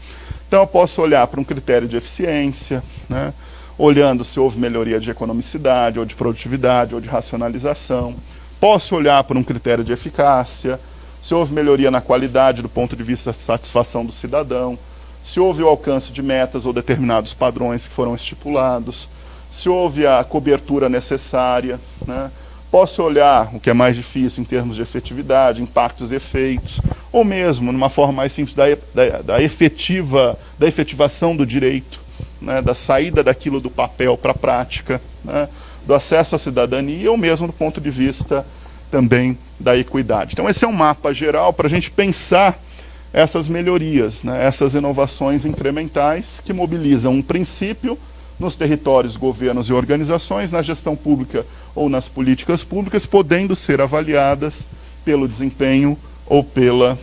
Então eu posso olhar para um critério de eficiência, né? Olhando se houve melhoria de economicidade, ou de produtividade, ou de racionalização. Posso olhar para um critério de eficácia, se houve melhoria na qualidade do ponto de vista da satisfação do cidadão, se houve o alcance de metas ou determinados padrões que foram estipulados, se houve a cobertura necessária, né? Posso olhar o que é mais difícil em termos de efetividade, impactos e efeitos, ou mesmo, numa forma mais simples, da efetivação do direito, né? Da saída daquilo do papel para a prática, né? Do acesso à cidadania, ou mesmo do ponto de vista também da equidade. Então esse é um mapa geral para a gente pensar essas melhorias, né? Essas inovações incrementais que mobilizam um princípio nos territórios, governos e organizações, na gestão pública ou nas políticas públicas, podendo ser avaliadas pelo desempenho ou pela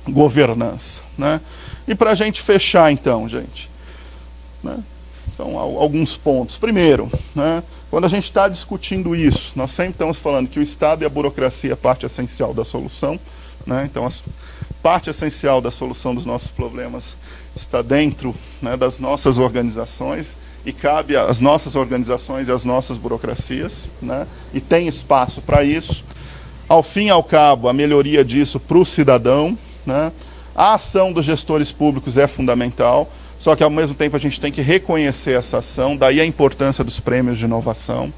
governança, né? E para a gente fechar, então, gente, né, são alguns pontos. Primeiro, né, quando a gente está discutindo isso, nós sempre estamos falando que o Estado e a burocracia é parte essencial da solução, né? Então, a parte essencial da solução dos nossos problemas está dentro, né, das nossas organizações, e cabe às nossas organizações e às nossas burocracias, né, e tem espaço para isso. Ao fim e ao cabo, a melhoria disso para o cidadão, né? A ação dos gestores públicos é fundamental, só que ao mesmo tempo a gente tem que reconhecer essa ação, daí a importância dos prêmios de inovação,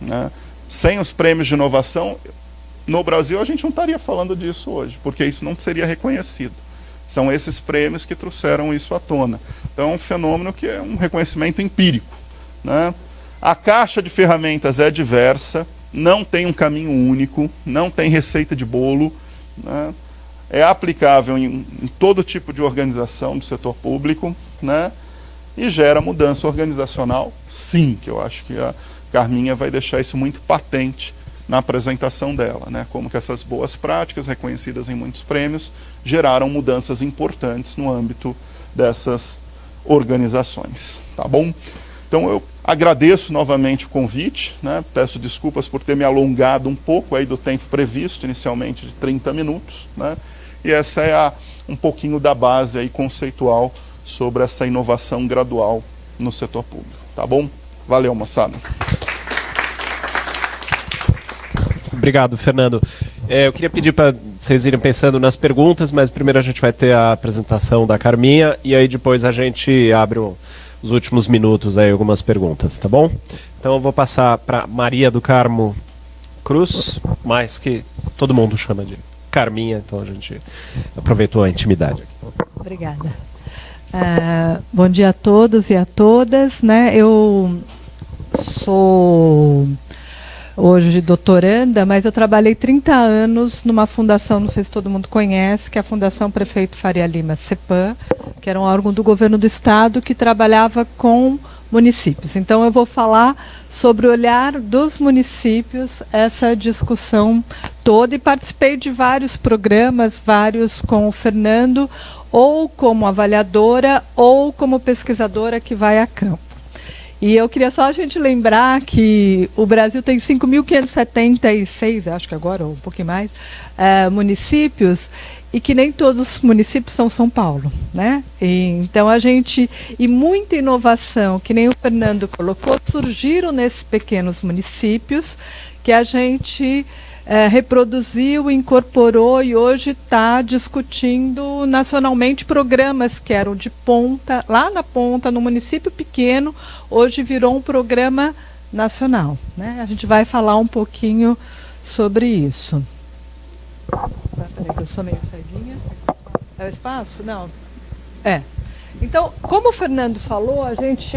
né? Sem os prêmios de inovação, no Brasil a gente não estaria falando disso hoje, porque isso não seria reconhecido. São esses prêmios que trouxeram isso à tona. Então é um fenômeno que é um reconhecimento empírico, né? A caixa de ferramentas é diversa, não tem um caminho único, não tem receita de bolo, né? É aplicável em todo tipo de organização do setor público, né? E gera mudança organizacional, sim, que eu acho que a Carminha vai deixar isso muito patente na apresentação dela, né? Como que essas boas práticas, reconhecidas em muitos prêmios, geraram mudanças importantes no âmbito dessas organizações, tá bom? Então eu agradeço novamente o convite, né? Peço desculpas por ter me alongado um pouco aí do tempo previsto, inicialmente de 30 minutos, né? E essa é um pouquinho da base aí conceitual sobre essa inovação gradual no setor público, tá bom? Valeu, moçada. Obrigado, Fernando. Eu queria pedir para vocês irem pensando nas perguntas, mas primeiro a gente vai ter a apresentação da Carminha e aí depois a gente abre os últimos minutos aí, algumas perguntas, tá bom? Então eu vou passar para Maria do Carmo Cruz, mais que todo mundo chama de Carminha, então a gente aproveitou a intimidade. Obrigada. Bom dia a todos e a todas, né? Eu sou hoje doutoranda, mas eu trabalhei 30 anos numa fundação, não sei se todo mundo conhece, que é a Fundação Prefeito Faria Lima CEPAM, que era um órgão do governo do estado que trabalhava com municípios. Então eu vou falar sobre o olhar dos municípios, essa discussão toda, e participei de vários programas, vários com o Fernando, ou como avaliadora, ou como pesquisadora que vai a campo. E eu queria só a gente lembrar que o Brasil tem 5.576, acho que agora, ou um pouquinho mais, municípios, e que nem todos os municípios são São Paulo, né? Então e muita inovação, que nem o Fernando colocou, surgiram nesses pequenos municípios que a gente reproduziu, incorporou e hoje está discutindo nacionalmente programas que eram de ponta, lá na ponta, no município pequeno, hoje virou um programa nacional, né? A gente vai falar um pouquinho sobre isso. Peraí, que eu sou meio ceguinha. É o espaço? Não. Então, como o Fernando falou, a gente...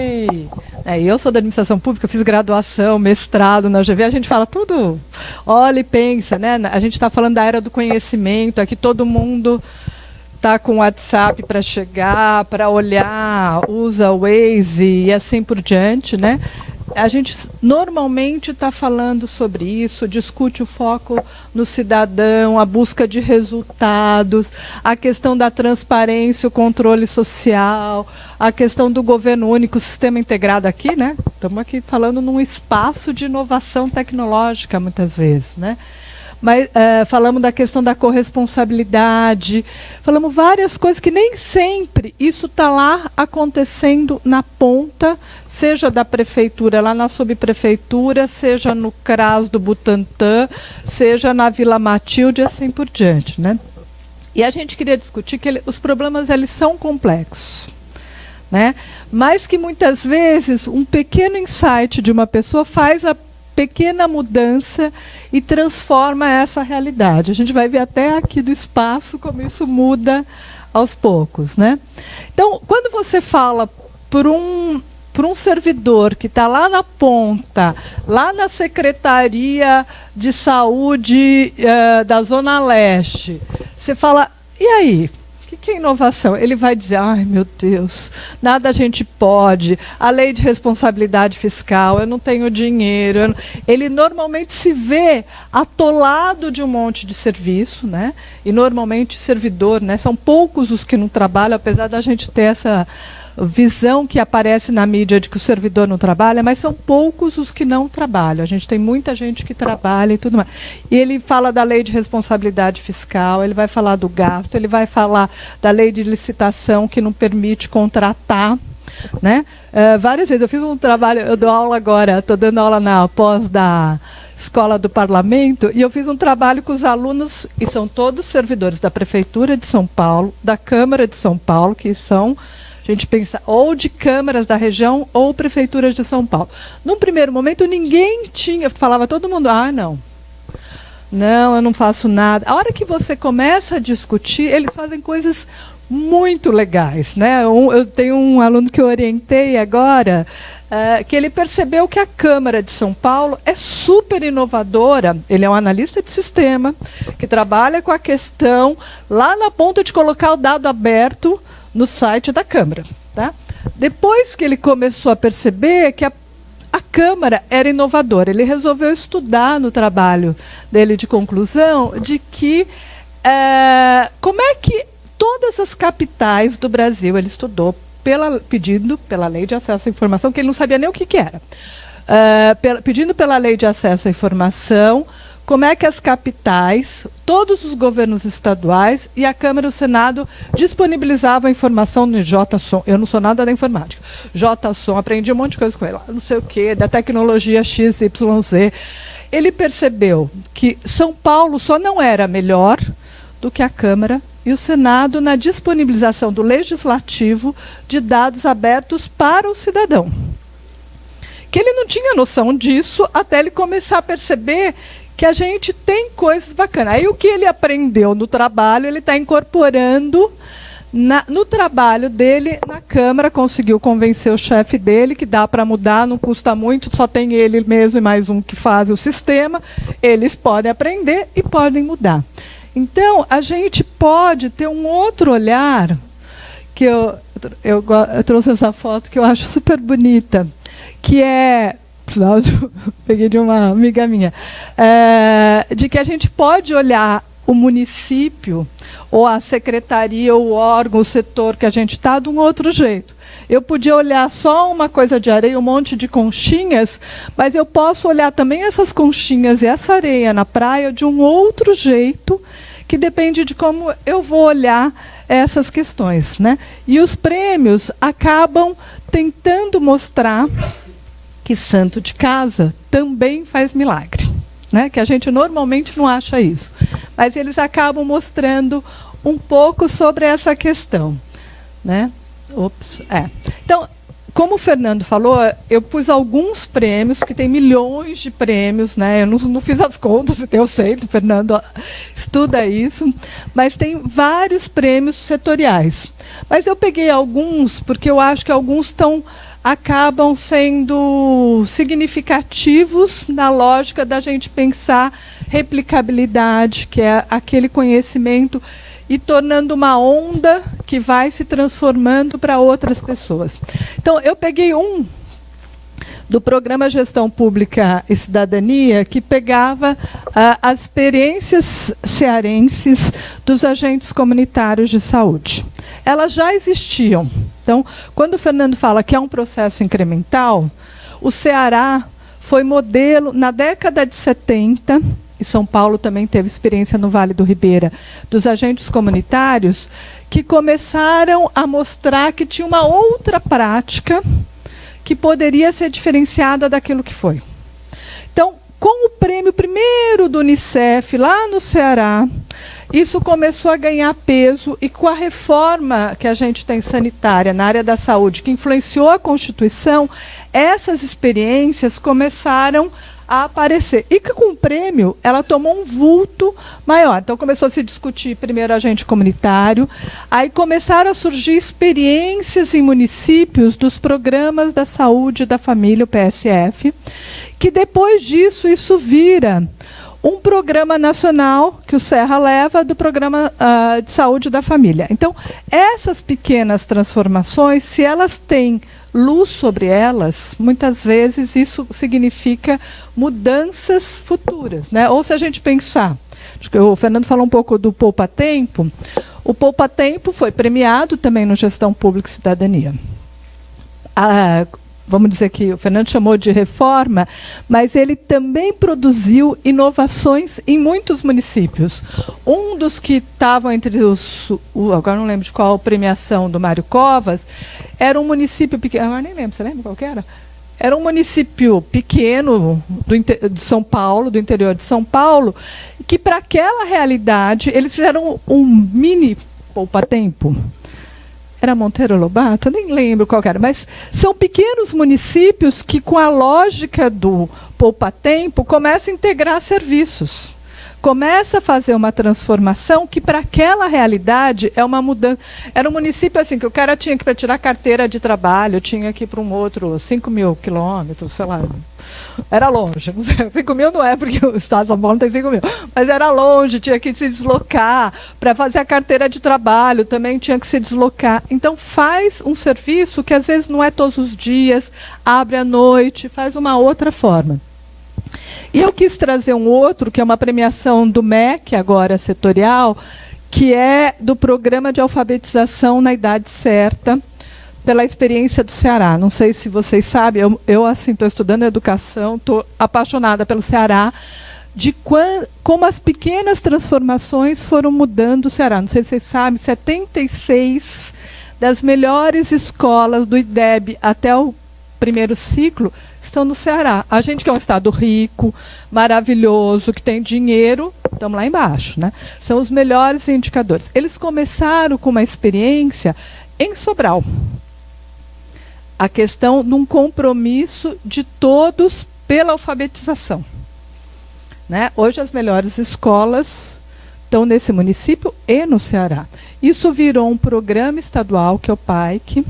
eu sou da administração pública, fiz graduação, mestrado na UGV, a gente fala tudo, olha e pensa, né? A gente está falando da era do conhecimento, aqui todo mundo está com o WhatsApp para chegar, para olhar, usa o Waze e assim por diante, né? A gente normalmente está falando sobre isso, discute o foco no cidadão, a busca de resultados, a questão da transparência, o controle social, a questão do governo único, sistema integrado aqui, né? Estamos aqui falando num espaço de inovação tecnológica, muitas vezes, né? Mas falamos da questão da corresponsabilidade, falamos várias coisas que nem sempre isso está lá acontecendo na ponta, seja da prefeitura, lá na subprefeitura, seja no CRAS do Butantã, seja na Vila Matilde e assim por diante, né? E a gente queria discutir que os problemas eles são complexos, né? Mas que muitas vezes um pequeno insight de uma pessoa faz a pequena mudança e transforma essa realidade. A gente vai ver até aqui do espaço como isso muda aos poucos, né? Então, quando você fala por um servidor que está lá na ponta, lá na Secretaria de Saúde da Zona Leste, você fala, e aí? O que é inovação? Ele vai dizer, ai meu Deus, nada a gente pode, a lei de responsabilidade fiscal, eu não tenho dinheiro. Ele normalmente se vê atolado de um monte de serviço, né? E normalmente servidor, né? São poucos os que não trabalham, apesar da gente ter essa visão que aparece na mídia de que o servidor não trabalha, mas são poucos os que não trabalham. A gente tem muita gente que trabalha e tudo mais. E ele fala da lei de responsabilidade fiscal, ele vai falar do gasto, ele vai falar da lei de licitação que não permite contratar, né? Várias vezes eu fiz um trabalho, eu dou aula agora, estou dando aula na pós da Escola do Parlamento, e eu fiz um trabalho com os alunos, e são todos servidores da Prefeitura de São Paulo, da Câmara de São Paulo, que são, a gente pensa, ou de câmaras da região ou prefeituras de São Paulo. Num primeiro momento, ninguém tinha, falava todo mundo, não, eu não faço nada. A hora que você começa a discutir, eles fazem coisas muito legais, né? Eu tenho um aluno que eu orientei agora, que ele percebeu que a Câmara de São Paulo é super inovadora. Ele é um analista de sistema, que trabalha com a questão lá na ponta de colocar o dado aberto no site da Câmara. Tá? Depois que ele começou a perceber que a Câmara era inovadora, ele resolveu estudar no trabalho dele de conclusão de que como é que todas as capitais do Brasil, ele estudou pedindo pela Lei de Acesso à Informação, que ele não sabia nem o que era, pedindo pela Lei de Acesso à Informação, como é que as capitais, todos os governos estaduais e a Câmara e o Senado disponibilizavam a informação no JSON. Eu não sou nada da informática. JSON, aprendi um monte de coisa com ele, não sei o quê, da tecnologia XYZ. Ele percebeu que São Paulo só não era melhor do que a Câmara e o Senado na disponibilização do legislativo de dados abertos para o cidadão. Que ele não tinha noção disso até ele começar a perceber que a gente tem coisas bacanas. Aí o que ele aprendeu no trabalho, ele está incorporando no trabalho dele na Câmara, conseguiu convencer o chefe dele que dá para mudar, não custa muito, só tem ele mesmo e mais um que faz o sistema. Eles podem aprender e podem mudar. Então, a gente pode ter um outro olhar, que eu trouxe essa foto que eu acho super bonita, que é, peguei de uma amiga minha, de que a gente pode olhar o município, ou a secretaria, ou o órgão, o setor que a gente está, de um outro jeito. Eu podia olhar só uma coisa de areia, um monte de conchinhas, mas eu posso olhar também essas conchinhas e essa areia na praia de um outro jeito, que depende de como eu vou olhar essas questões, né? E os prêmios acabam tentando mostrar que santo de casa também faz milagre, né? Que a gente normalmente não acha isso. Mas eles acabam mostrando um pouco sobre essa questão, né? Então, como o Fernando falou, eu pus alguns prêmios, porque tem milhões de prêmios, né? Eu não fiz as contas, eu sei, o Fernando estuda isso, mas tem vários prêmios setoriais. Mas eu peguei alguns, porque eu acho que alguns acabam sendo significativos na lógica da gente pensar replicabilidade, que é aquele conhecimento, e tornando uma onda que vai se transformando para outras pessoas. Então, eu peguei um do Programa Gestão Pública e Cidadania, que pegava as experiências cearenses dos agentes comunitários de saúde. Elas já existiam. Então, quando o Fernando fala que é um processo incremental, o Ceará foi modelo na década de 70, e São Paulo também teve experiência no Vale do Ribeira, dos agentes comunitários, que começaram a mostrar que tinha uma outra prática que poderia ser diferenciada daquilo que foi. Então, com o prêmio primeiro do Unicef, lá no Ceará, isso começou a ganhar peso, e com a reforma que a gente tem sanitária na área da saúde, que influenciou a Constituição, essas experiências começaram a aparecer. E que com o prêmio, ela tomou um vulto maior. Então, começou a se discutir primeiro agente comunitário, aí começaram a surgir experiências em municípios dos programas da saúde da família, o PSF, que depois disso, isso vira um programa nacional que o Serra leva do Programa de Saúde da Família. Então, essas pequenas transformações, se elas têm luz sobre elas, muitas vezes isso significa mudanças futuras, né? Ou se a gente pensar, acho que o Fernando falou um pouco do Poupa Tempo. O Poupa Tempo foi premiado também no Gestão Pública e Cidadania. Vamos dizer que o Fernando chamou de reforma, mas ele também produziu inovações em muitos municípios. Um dos que estavam entre os... agora não lembro de qual premiação do Mário Covas, era um município pequeno. Agora nem lembro, você lembra qual que era? Era um município pequeno de São Paulo, do interior de São Paulo, que para aquela realidade, eles fizeram um mini poupa-tempo. Era Monteiro Lobato? Eu nem lembro qual era, mas são pequenos municípios que, com a lógica do poupa-tempo, começam a integrar serviços. Começa a fazer uma transformação que, para aquela realidade, é uma mudança. Era um município assim, que o cara tinha que, para tirar carteira de trabalho, tinha que ir para um outro 5.000 quilômetros, sei lá. Era longe. 5.000 não é, porque o Estado de São Paulo não tem 5.000. Mas era longe, tinha que se deslocar. Para fazer a carteira de trabalho, também tinha que se deslocar. Então, faz um serviço que, às vezes, não é todos os dias, abre à noite, faz uma outra forma. E eu quis trazer um outro, que é uma premiação do MEC, agora setorial, que é do Programa de Alfabetização na Idade Certa, pela experiência do Ceará. Não sei se vocês sabem, eu assim, estou estudando educação, estou apaixonada pelo Ceará, de como as pequenas transformações foram mudando o Ceará. Não sei se vocês sabem, 76 das melhores escolas do IDEB até o primeiro ciclo estão no Ceará. A gente que é um estado rico, maravilhoso, que tem dinheiro, estamos lá embaixo, né? São os melhores indicadores. Eles começaram com uma experiência em Sobral. A questão de um compromisso de todos pela alfabetização. Né? Hoje as melhores escolas estão nesse município e no Ceará. Isso virou um programa estadual, que é o PAIC,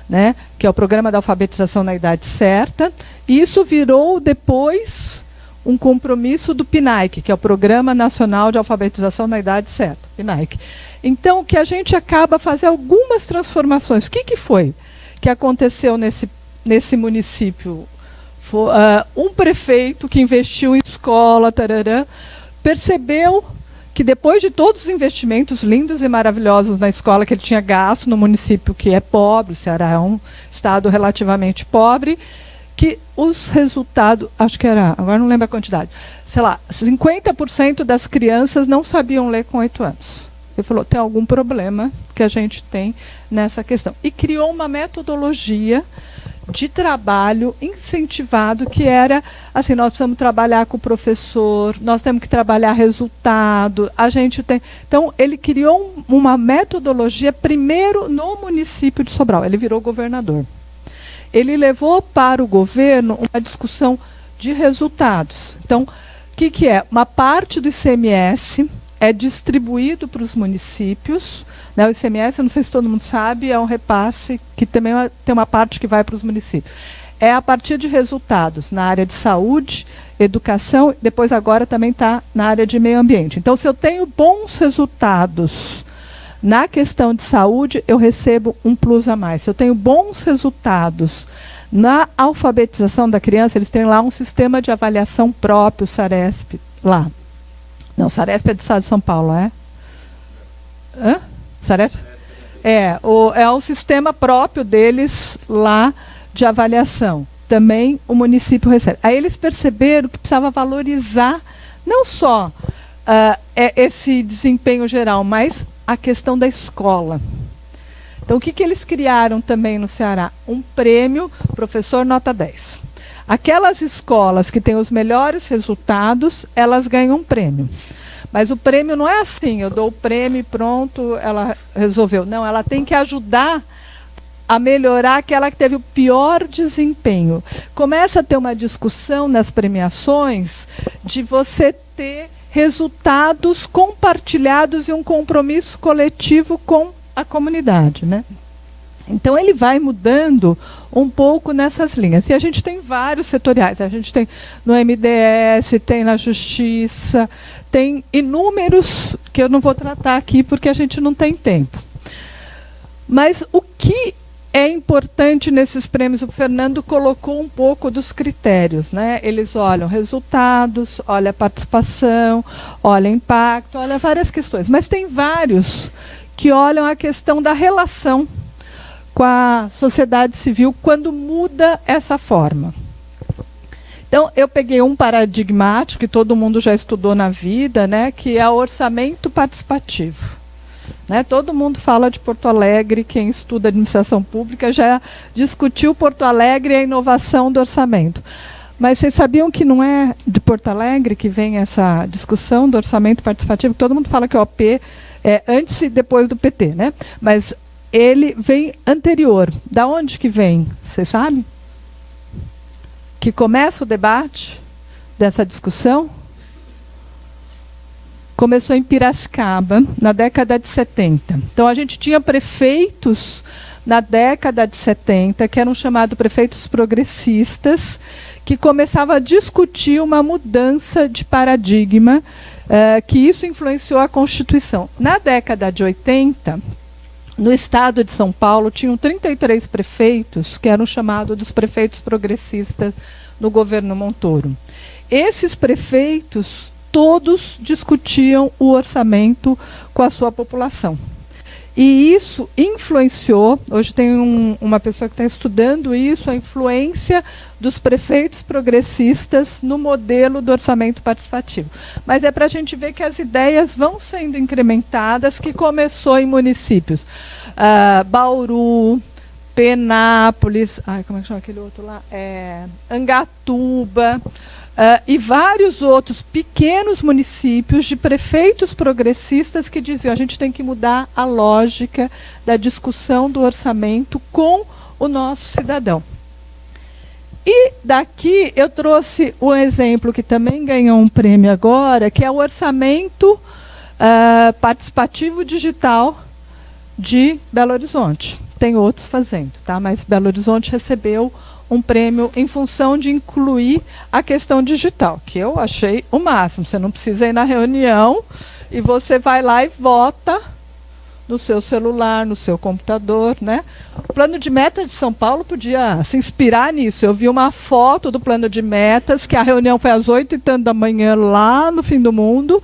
né, que é o Programa da Alfabetização na Idade Certa, e isso virou depois um compromisso do PNAEC, que é o Programa Nacional de Alfabetização na Idade Certa, PNAEC. Então, que a gente acaba fazendo algumas transformações. O que foi que aconteceu nesse município? Foi, um prefeito que investiu em escola, tarará, percebeu que depois de todos os investimentos lindos e maravilhosos na escola que ele tinha gasto no município que é pobre, o Ceará é um estado relativamente pobre, que os resultados, acho que era, agora não lembro a quantidade, sei lá, 50% das crianças não sabiam ler com 8 anos. Ele falou, tem algum problema que a gente tem nessa questão. E criou uma metodologia de trabalho incentivado, que era assim, nós precisamos trabalhar com o professor, nós temos que trabalhar resultado, a gente tem... Então, ele criou uma metodologia, primeiro no município de Sobral, ele virou governador. Ele levou para o governo uma discussão de resultados. Então, o que é? Uma parte do ICMS é distribuído para os municípios, né? O ICMS, eu não sei se todo mundo sabe, é um repasse que também tem uma parte que vai para os municípios. É a partir de resultados na área de saúde, educação, depois agora também está na área de meio ambiente. Então, se eu tenho bons resultados na questão de saúde, eu recebo um plus a mais. Se eu tenho bons resultados na alfabetização da criança, eles têm lá um sistema de avaliação próprio, SARESP, lá. Não, SARESP é do estado de São Paulo, é? Hã? SARESP? É o sistema próprio deles lá de avaliação. Também o município recebe. Aí eles perceberam que precisava valorizar não só esse desempenho geral, mas a questão da escola. Então, o que eles criaram também no Ceará? Um prêmio professor nota 10. Aquelas escolas que têm os melhores resultados, elas ganham um prêmio. Mas o prêmio não é assim, eu dou o prêmio e pronto, ela resolveu. Não, ela tem que ajudar a melhorar aquela que teve o pior desempenho. Começa a ter uma discussão nas premiações de você ter resultados compartilhados e um compromisso coletivo com a comunidade, né? Então, ele vai mudando um pouco nessas linhas. E a gente tem vários setoriais. A gente tem no MDS, tem na Justiça, tem inúmeros que eu não vou tratar aqui porque a gente não tem tempo. Mas o que é importante nesses prêmios? O Fernando colocou um pouco dos critérios, né? Eles olham resultados, olham a participação, olham impacto, olham várias questões. Mas tem vários que olham a questão da relação com a sociedade civil quando muda essa forma. Então, eu peguei um paradigmático que todo mundo já estudou na vida, né, que é o orçamento participativo. Né, todo mundo fala de Porto Alegre, quem estuda administração pública já discutiu Porto Alegre e a inovação do orçamento. Mas vocês sabiam que não é de Porto Alegre que vem essa discussão do orçamento participativo? Todo mundo fala que o OP é antes e depois do PT, né? Mas ele vem anterior. Da onde que vem? Vocês sabem? Que começa o debate dessa discussão? Começou em Piracicaba, na década de 70. Então, a gente tinha prefeitos na década de 70, que eram chamados prefeitos progressistas, que começavam a discutir uma mudança de paradigma, que isso influenciou a Constituição. Na década de 80, no estado de São Paulo, tinham 33 prefeitos, que eram chamados dos prefeitos progressistas no governo Montoro. Esses prefeitos todos discutiam o orçamento com a sua população. E isso influenciou, hoje tem uma pessoa que está estudando isso, a influência dos prefeitos progressistas no modelo do orçamento participativo. Mas é para a gente ver que as ideias vão sendo incrementadas, que começou em municípios. Bauru, Penápolis, como é que chama aquele outro lá? Angatuba, e vários outros pequenos municípios de prefeitos progressistas que diziam: a gente tem que mudar a lógica da discussão do orçamento com o nosso cidadão. E daqui eu trouxe um exemplo que também ganhou um prêmio agora, que é o orçamento participativo digital de Belo Horizonte. Tem outros fazendo, tá? Mas Belo Horizonte recebeu um prêmio em função de incluir a questão digital, que eu achei o máximo. Você não precisa ir na reunião e você vai lá e vota no seu celular, no seu computador, né? O plano de metas de São Paulo podia se inspirar nisso. Eu vi uma foto do plano de metas, que a reunião foi às 8h da manhã lá no fim do mundo.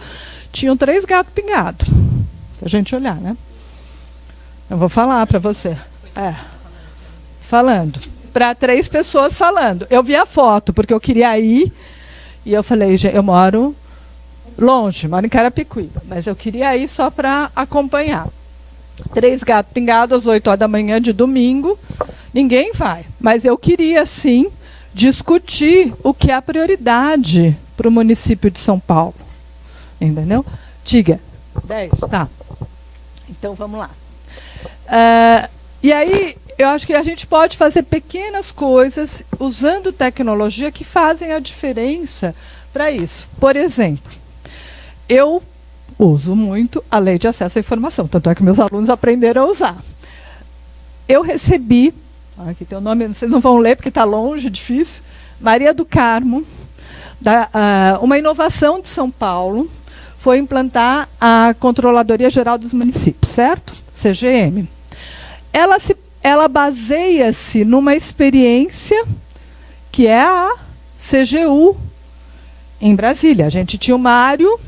Tinham 3 gatos pingados. Se a gente olhar, né? Eu vou falar para você. Falando. Para 3 pessoas falando. Eu vi a foto, porque eu queria ir, e eu falei: eu moro longe, moro em Carapicuíba, mas eu queria ir só para acompanhar. 3 gatos pingados às 8h da manhã de domingo, ninguém vai. Mas eu queria, sim, discutir o que é a prioridade para o município de São Paulo. Entendeu? Diga. 10, tá. Então, vamos lá. E aí, eu acho que a gente pode fazer pequenas coisas usando tecnologia que fazem a diferença para isso. Por exemplo, eu uso muito a Lei de Acesso à Informação, tanto é que meus alunos aprenderam a usar. Eu recebi, aqui tem o nome, vocês não vão ler porque está longe, difícil, Maria do Carmo, uma inovação de São Paulo, foi implantar a Controladoria Geral dos Municípios, certo? CGM. Ela baseia-se numa experiência que é a CGU em Brasília. A gente tinha o Mário,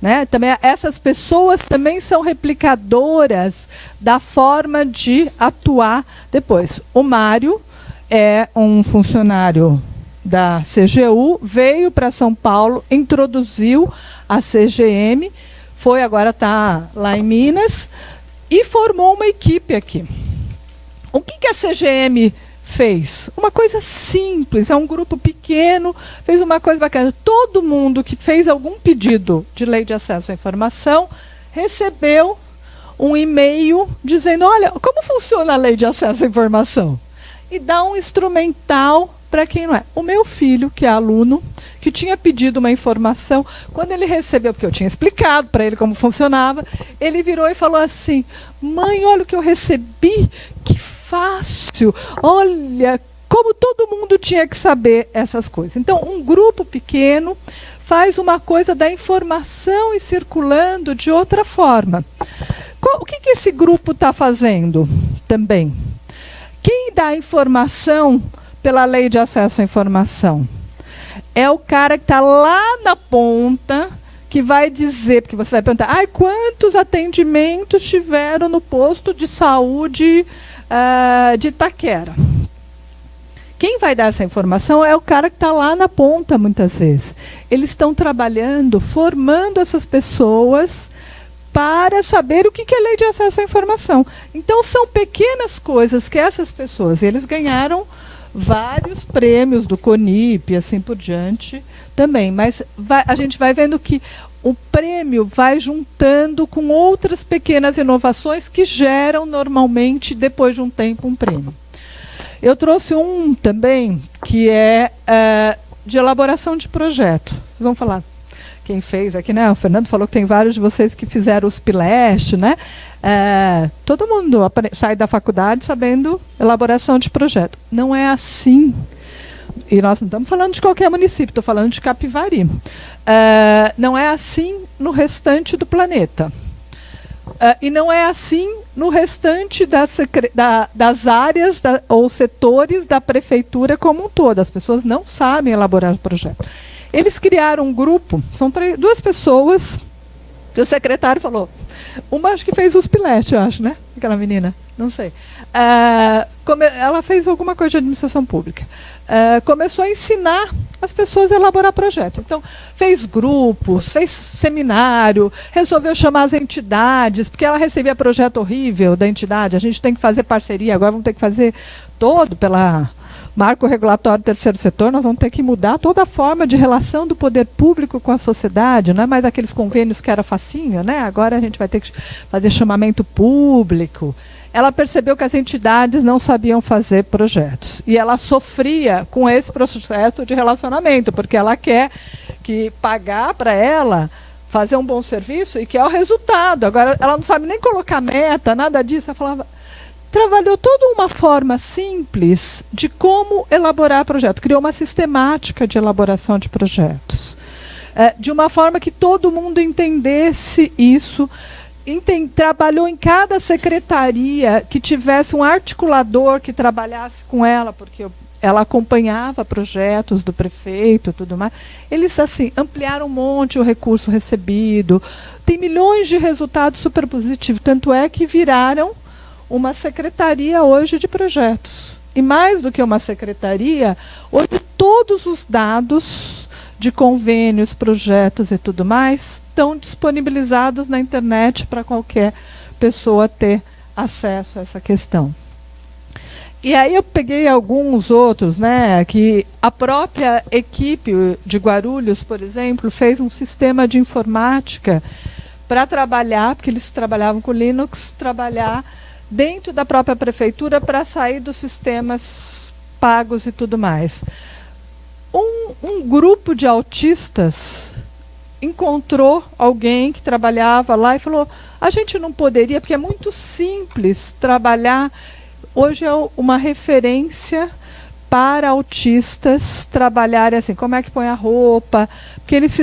né? Também, essas pessoas também são replicadoras da forma de atuar depois. O Mário é um funcionário da CGU, veio para São Paulo, introduziu a CGM, agora está lá em Minas, e formou uma equipe aqui. O que a CGM fez? Uma coisa simples, é um grupo pequeno, fez uma coisa bacana. Todo mundo que fez algum pedido de lei de acesso à informação recebeu um e-mail dizendo: olha, como funciona a lei de acesso à informação? E dá um instrumental para quem não é. O meu filho, que é aluno, que tinha pedido uma informação, quando ele recebeu, porque eu tinha explicado para ele como funcionava, ele virou e falou assim: mãe, olha o que eu recebi, que fácil. Olha, como todo mundo tinha que saber essas coisas. Então, um grupo pequeno faz uma coisa da informação e circulando de outra forma. O que esse grupo está fazendo também? Quem dá informação pela lei de acesso à informação? É o cara que está lá na ponta, que vai dizer, porque você vai perguntar, quantos atendimentos tiveram no posto de saúde de Itaquera? Quem vai dar essa informação é o cara que está lá na ponta, muitas vezes. Eles estão trabalhando, formando essas pessoas para saber o que é lei de acesso à informação. Então, são pequenas coisas que essas pessoas, eles ganharam vários prêmios do CONIP e assim por diante também, mas a gente vai vendo que o prêmio vai juntando com outras pequenas inovações que geram normalmente, depois de um tempo, um prêmio. Eu trouxe um também que é de elaboração de projeto. Vamos falar quem fez aqui, né? O Fernando falou que tem vários de vocês que fizeram o SPLAST, né? Todo mundo sai da faculdade sabendo elaboração de projeto. Não é assim. E nós não estamos falando de qualquer município, estou falando de Capivari. Não é assim no restante do planeta. E não é assim no restante das áreas ou setores da prefeitura como um todo. As pessoas não sabem elaborar projeto. Eles criaram um grupo, são duas pessoas, que o secretário falou. Uma acho que fez o SPLAST, eu acho, né? Aquela menina, não sei. Ela fez alguma coisa de administração pública. Começou a ensinar as pessoas a elaborar projeto. Então, fez grupos, fez seminário, resolveu chamar as entidades, porque ela recebia projeto horrível da entidade. A gente tem que fazer parceria, agora vamos ter que fazer todo pela marco regulatório do terceiro setor, nós vamos ter que mudar toda a forma de relação do poder público com a sociedade, não é mais aqueles convênios que era facinho, né? Agora a gente vai ter que fazer chamamento público. Ela percebeu que as entidades não sabiam fazer projetos. E ela sofria com esse processo de relacionamento, porque ela quer que pagar para ela fazer um bom serviço e quer o resultado. Agora, ela não sabe nem colocar meta, nada disso. Ela falava, trabalhou toda uma forma simples de como elaborar projeto. Criou uma sistemática de elaboração de projetos. De uma forma que todo mundo entendesse isso. Trabalhou em cada secretaria que tivesse um articulador que trabalhasse com ela, porque ela acompanhava projetos do prefeito e tudo mais. Eles assim ampliaram um monte o recurso recebido. Tem milhões de resultados super positivos. Tanto é que viraram uma secretaria hoje de projetos. E mais do que uma secretaria, hoje todos os dados de convênios, projetos e tudo mais estão disponibilizados na internet para qualquer pessoa ter acesso a essa questão. E aí eu peguei alguns outros, né, que a própria equipe de Guarulhos, por exemplo, fez um sistema de informática para trabalhar, porque eles trabalhavam com Linux, trabalhar dentro da própria prefeitura para sair dos sistemas pagos e tudo mais. Um grupo de autistas encontrou alguém que trabalhava lá e falou, a gente não poderia, porque é muito simples trabalhar, hoje é uma referência para autistas trabalharem assim, como é que põe a roupa, porque eles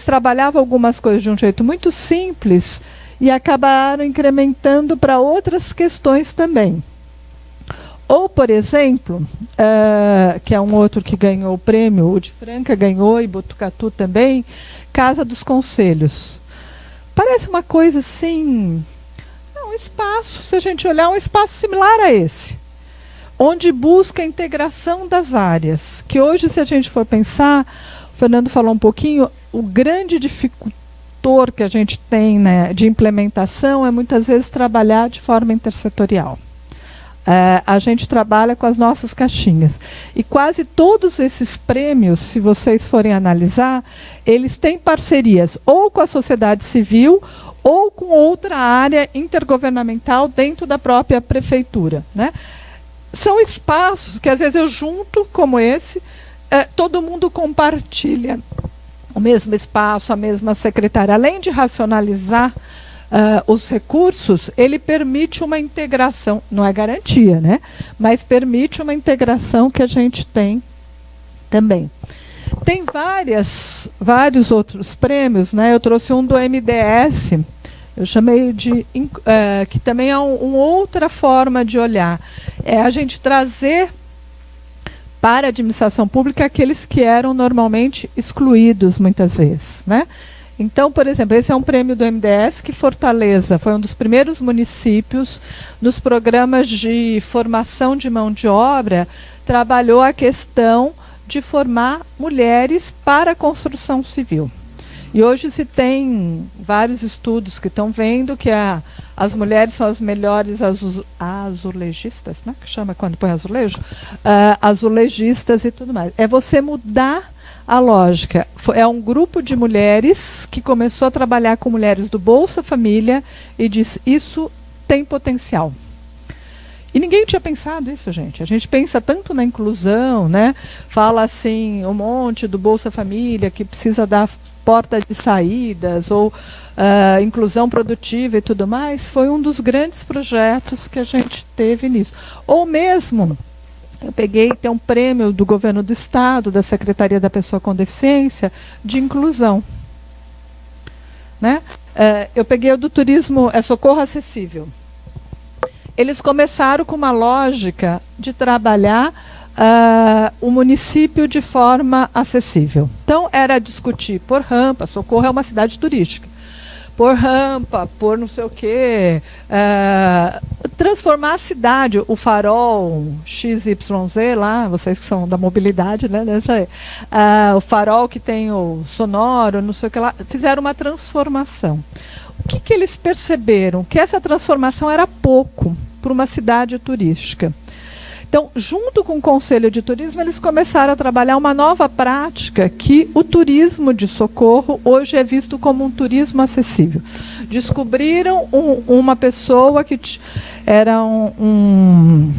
trabalhavam algumas coisas de um jeito muito simples e acabaram incrementando para outras questões também. Ou, por exemplo, que é um outro que ganhou o prêmio, o de Franca ganhou e Botucatu também, Casa dos Conselhos. Parece uma coisa assim, um espaço, se a gente olhar, um espaço similar a esse, onde busca a integração das áreas, que hoje, se a gente for pensar, o Fernando falou um pouquinho, o grande dificultor que a gente tem, né, de implementação é muitas vezes trabalhar de forma intersetorial. A gente trabalha com as nossas caixinhas. E quase todos esses prêmios, se vocês forem analisar, eles têm parcerias ou com a sociedade civil ou com outra área intergovernamental dentro da própria prefeitura, né? São espaços que às vezes eu junto, como esse, todo mundo compartilha o mesmo espaço, a mesma secretária. Além de racionalizar os recursos, ele permite uma integração, não é garantia, né? Mas permite uma integração que a gente tem também. Tem vários outros prêmios, né? Eu trouxe um do MDS, eu chamei de que também é uma outra forma de olhar. É a gente trazer para a administração pública aqueles que eram normalmente excluídos muitas vezes, né? Então, por exemplo, esse é um prêmio do MDS que Fortaleza foi um dos primeiros municípios nos programas de formação de mão de obra, trabalhou a questão de formar mulheres para a construção civil. E hoje se tem vários estudos que estão vendo que as mulheres são as melhores azulejistas, né? Que chama quando põe azulejo? Azulejistas e tudo mais. É você mudar a lógica. É um grupo de mulheres que começou a trabalhar com mulheres do Bolsa Família e disse, isso tem potencial. E ninguém tinha pensado isso, gente. A gente pensa tanto na inclusão, né? Fala assim, um monte do Bolsa Família que precisa dar porta de saídas ou inclusão produtiva e tudo mais. Foi um dos grandes projetos que a gente teve nisso. Ou mesmo, eu tem um prêmio do governo do estado, da Secretaria da Pessoa com Deficiência, de inclusão. Né? Eu peguei o do turismo, Socorro Acessível. Eles começaram com uma lógica de trabalhar o município de forma acessível. Então, era discutir por rampa, Socorro é uma cidade turística, por rampa, por não sei o quê, transformar a cidade, o farol XYZ lá, vocês que são da mobilidade, né? O farol que tem o sonoro, não sei o que lá, fizeram uma transformação. O que eles perceberam? Que essa transformação era pouco para uma cidade turística. Então, junto com o Conselho de Turismo, eles começaram a trabalhar uma nova prática que o turismo de Socorro hoje é visto como um turismo acessível. Descobriram uma pessoa que era um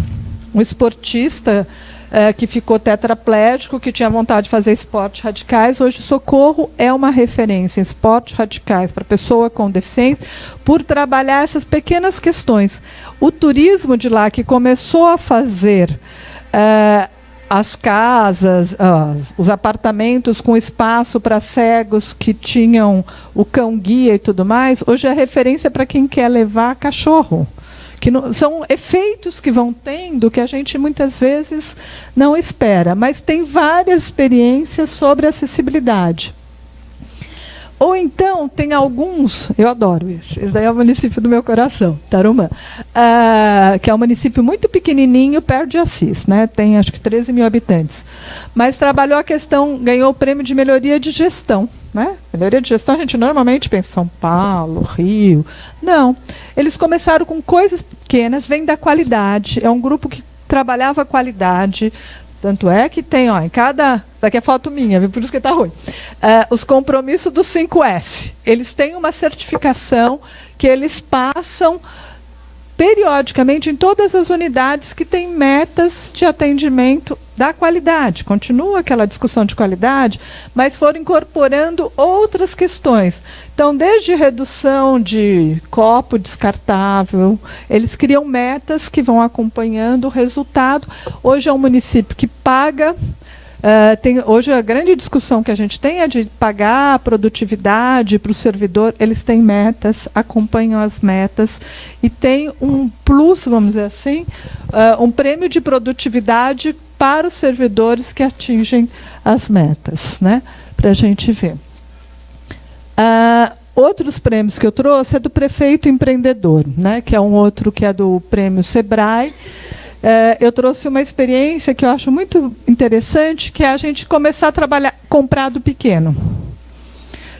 esportista que ficou tetraplégico, que tinha vontade de fazer esportes radicais. Hoje, Socorro é uma referência em esportes radicais para pessoa com deficiência, por trabalhar essas pequenas questões. O turismo de lá, que começou a fazer as casas, os apartamentos com espaço para cegos que tinham o cão-guia e tudo mais, hoje é referência para quem quer levar cachorro. Que não, são efeitos que vão tendo que a gente muitas vezes não espera, mas tem várias experiências sobre acessibilidade. Ou então, tem alguns, eu adoro esse daí é o município do meu coração, Tarumã, que é um município muito pequenininho, perto de Assis, né? Tem acho que 13 mil habitantes, mas trabalhou a questão, ganhou o prêmio de melhoria de gestão. Né? Melhoria de gestão, a gente normalmente pensa em São Paulo, Rio. Não. Eles começaram com coisas pequenas, vem da qualidade. É um grupo que trabalhava a qualidade. Tanto é que tem, em cada... Daqui é foto minha, por isso que está ruim. Os compromissos do 5S. Eles têm uma certificação que eles passam periodicamente em todas as unidades que têm metas de atendimento da qualidade. Continua aquela discussão de qualidade, mas foram incorporando outras questões. Então, desde redução de copo descartável, eles criam metas que vão acompanhando o resultado. Hoje é um município que paga... hoje a grande discussão que a gente tem é de pagar a produtividade para o servidor. Eles têm metas, acompanham as metas e tem um plus, vamos dizer assim, um prêmio de produtividade para os servidores que atingem as metas, né? Para a gente ver. Outros prêmios que eu trouxe é do prefeito empreendedor, né? Que é um outro que é do prêmio Sebrae. Eu trouxe uma experiência que eu acho muito interessante, que é a gente começar a trabalhar comprar do pequeno.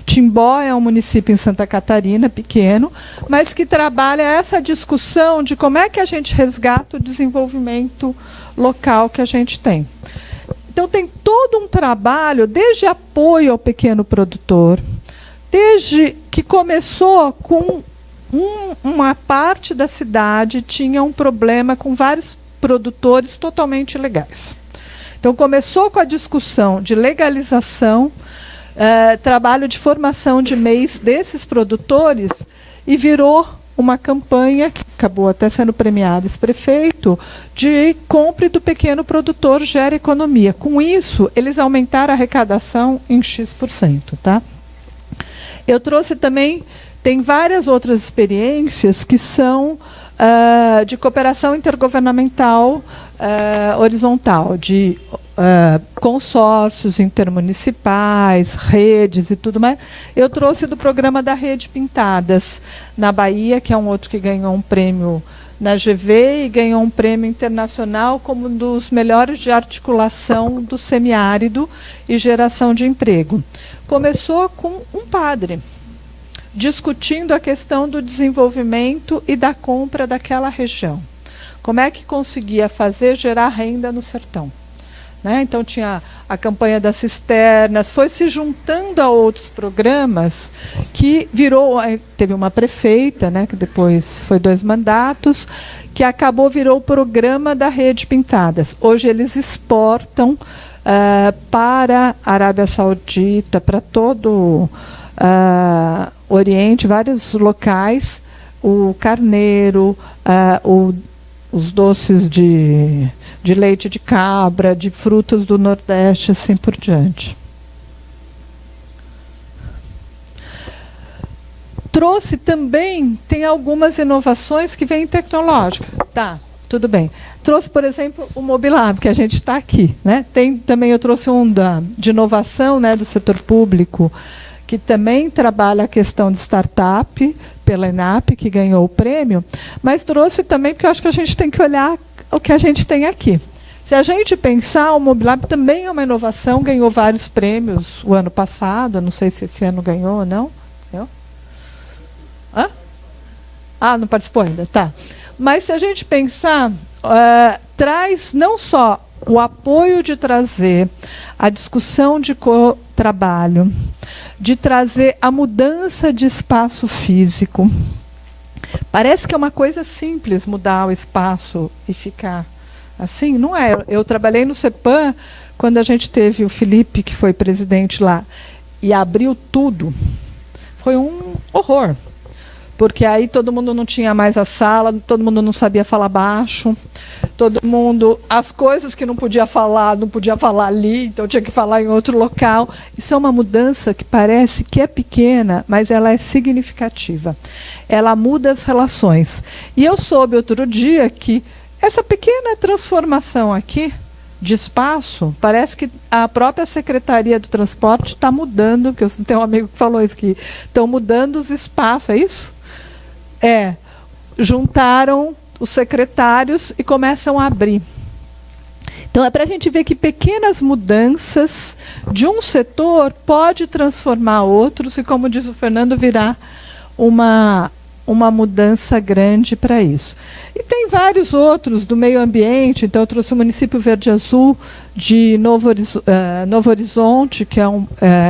Timbó é um município em Santa Catarina, pequeno, mas que trabalha essa discussão de como é que a gente resgata o desenvolvimento local que a gente tem. Então, tem todo um trabalho, desde apoio ao pequeno produtor, desde que começou com uma parte da cidade, tinha um problema com vários produtores totalmente ilegais. Então, começou com a discussão de legalização, trabalho de formação de MEIs desses produtores, e virou uma campanha, que acabou até sendo premiada esse prefeito, de compre do pequeno produtor, gera economia. Com isso, eles aumentaram a arrecadação em X%. Tá? Eu trouxe também, tem várias outras experiências que são de cooperação intergovernamental horizontal, de consórcios intermunicipais, redes e tudo mais. Eu trouxe do programa da Rede Pintadas, na Bahia, que é um outro que ganhou um prêmio na GV e ganhou um prêmio internacional como um dos melhores de articulação do semiárido e geração de emprego. Começou com um padre discutindo a questão do desenvolvimento e da compra daquela região. Como é que conseguia gerar renda no sertão? Né? Então tinha a campanha das cisternas, foi se juntando a outros programas que teve uma prefeita, né, que depois foi 2 mandatos, que virou o programa da Rede Pintadas. Hoje eles exportam para a Arábia Saudita, para todo Oriente, vários locais, o carneiro, os doces de leite de cabra, de frutos do Nordeste, assim por diante. Trouxe também, tem algumas inovações que vêm tecnológicas. Tá, tudo bem. Trouxe, por exemplo, o Mobilab, que a gente está aqui. Né? Também eu trouxe um de inovação, né, do setor público, que também trabalha a questão de startup, pela ENAP, que ganhou o prêmio, mas trouxe também, porque eu acho que a gente tem que olhar o que a gente tem aqui. Se a gente pensar, o Mobilab também é uma inovação, ganhou vários prêmios o ano passado, não sei se esse ano ganhou ou não. Ganhou? Hã? Ah, não participou ainda, tá. Mas se a gente pensar, traz não só o apoio de trazer a discussão de trabalho, de trazer a mudança de espaço físico. Parece que é uma coisa simples mudar o espaço e ficar assim, não é? Eu trabalhei no CEPAM quando a gente teve o Felipe, que foi presidente lá, e abriu tudo. Foi um horror. Porque aí todo mundo não tinha mais a sala, todo mundo não sabia falar baixo, todo mundo, as coisas que não podia falar ali, então tinha que falar em outro local. Isso é uma mudança que parece que é pequena, mas ela é significativa. Ela muda as relações. E eu soube outro dia que essa pequena transformação aqui de espaço, parece que a própria Secretaria do Transporte está mudando, porque eu tenho um amigo que falou isso, que estão mudando os espaços, é isso? Juntaram os secretários e começam a abrir. Então é para a gente ver que pequenas mudanças de um setor pode transformar outros e, como diz o Fernando, virar uma mudança grande para isso. E tem vários outros do meio ambiente. Então eu trouxe o município Verde Azul de Novo Horizonte, que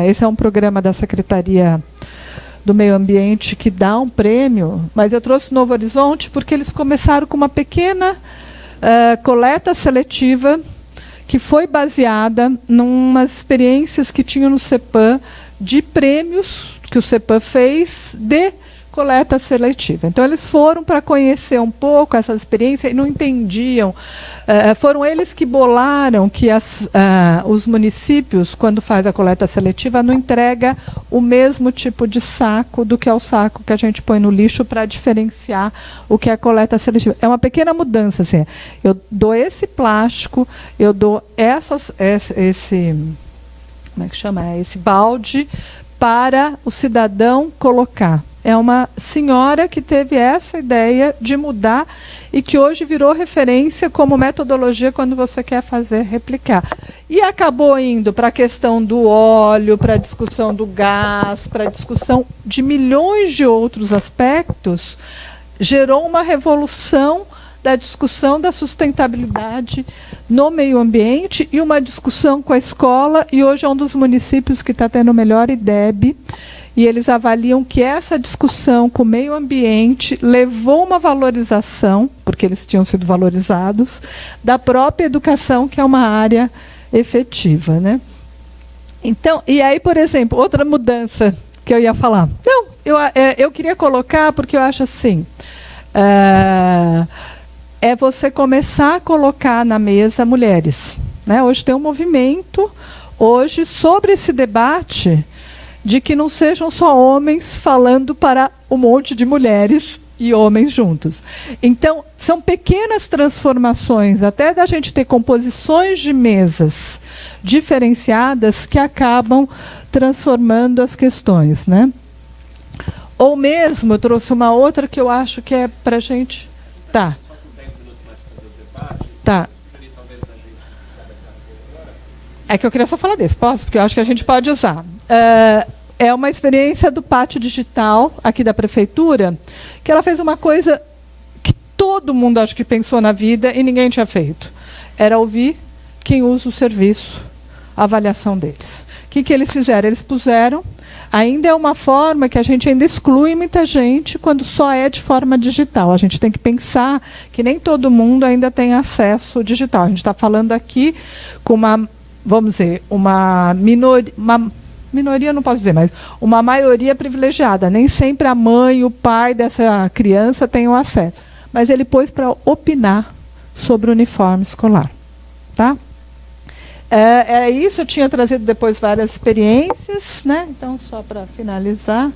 esse é um programa da Secretaria do Meio Ambiente que dá um prêmio, mas eu trouxe Novo Horizonte porque eles começaram com uma pequena coleta seletiva que foi baseada em umas experiências que tinham no CEPAM de prêmios que o CEPAM fez de coleta seletiva. Então, eles foram para conhecer um pouco essa experiência e não entendiam. Foram eles que bolaram que os municípios, quando faz a coleta seletiva, não entrega o mesmo tipo de saco do que é o saco que a gente põe no lixo para diferenciar o que é a coleta seletiva. É uma pequena mudança. Assim. Eu dou esse plástico, eu dou esse balde para o cidadão colocar. É uma senhora que teve essa ideia de mudar e que hoje virou referência como metodologia quando você quer replicar. E acabou indo para a questão do óleo, para a discussão do gás, para a discussão de milhões de outros aspectos, gerou uma revolução da discussão da sustentabilidade no meio ambiente e uma discussão com a escola, e hoje é um dos municípios que está tendo o melhor IDEB, e eles avaliam que essa discussão com o meio ambiente levou uma valorização, porque eles tinham sido valorizados, da própria educação, que é uma área efetiva. Né? Então, e aí, por exemplo, outra mudança que eu ia falar. Não, eu queria colocar, porque eu acho assim, é você começar a colocar na mesa mulheres. Né? Hoje tem um movimento, hoje, sobre esse debate, de que não sejam só homens falando para um monte de mulheres e homens juntos. Então, são pequenas transformações, até da gente ter composições de mesas diferenciadas que acabam transformando as questões. Né? Ou mesmo, eu trouxe uma outra que eu acho que é para a gente... Tá. Tá. É que eu queria só falar desse, posso? Porque eu acho que a gente pode usar. É uma experiência do Pátio Digital, aqui da Prefeitura, que ela fez uma coisa que todo mundo acho que pensou na vida e ninguém tinha feito. Era ouvir quem usa o serviço, a avaliação deles. O que eles fizeram? Eles puseram... Ainda é uma forma que a gente ainda exclui muita gente quando só é de forma digital. A gente tem que pensar que nem todo mundo ainda tem acesso digital. A gente está falando aqui com uma, vamos dizer, uma minoria não posso dizer, mas uma maioria privilegiada. Nem sempre a mãe e o pai dessa criança têm o acesso. Mas ele pôs para opinar sobre o uniforme escolar. Tá? É isso, eu tinha trazido depois várias experiências, né? Então, só para finalizar,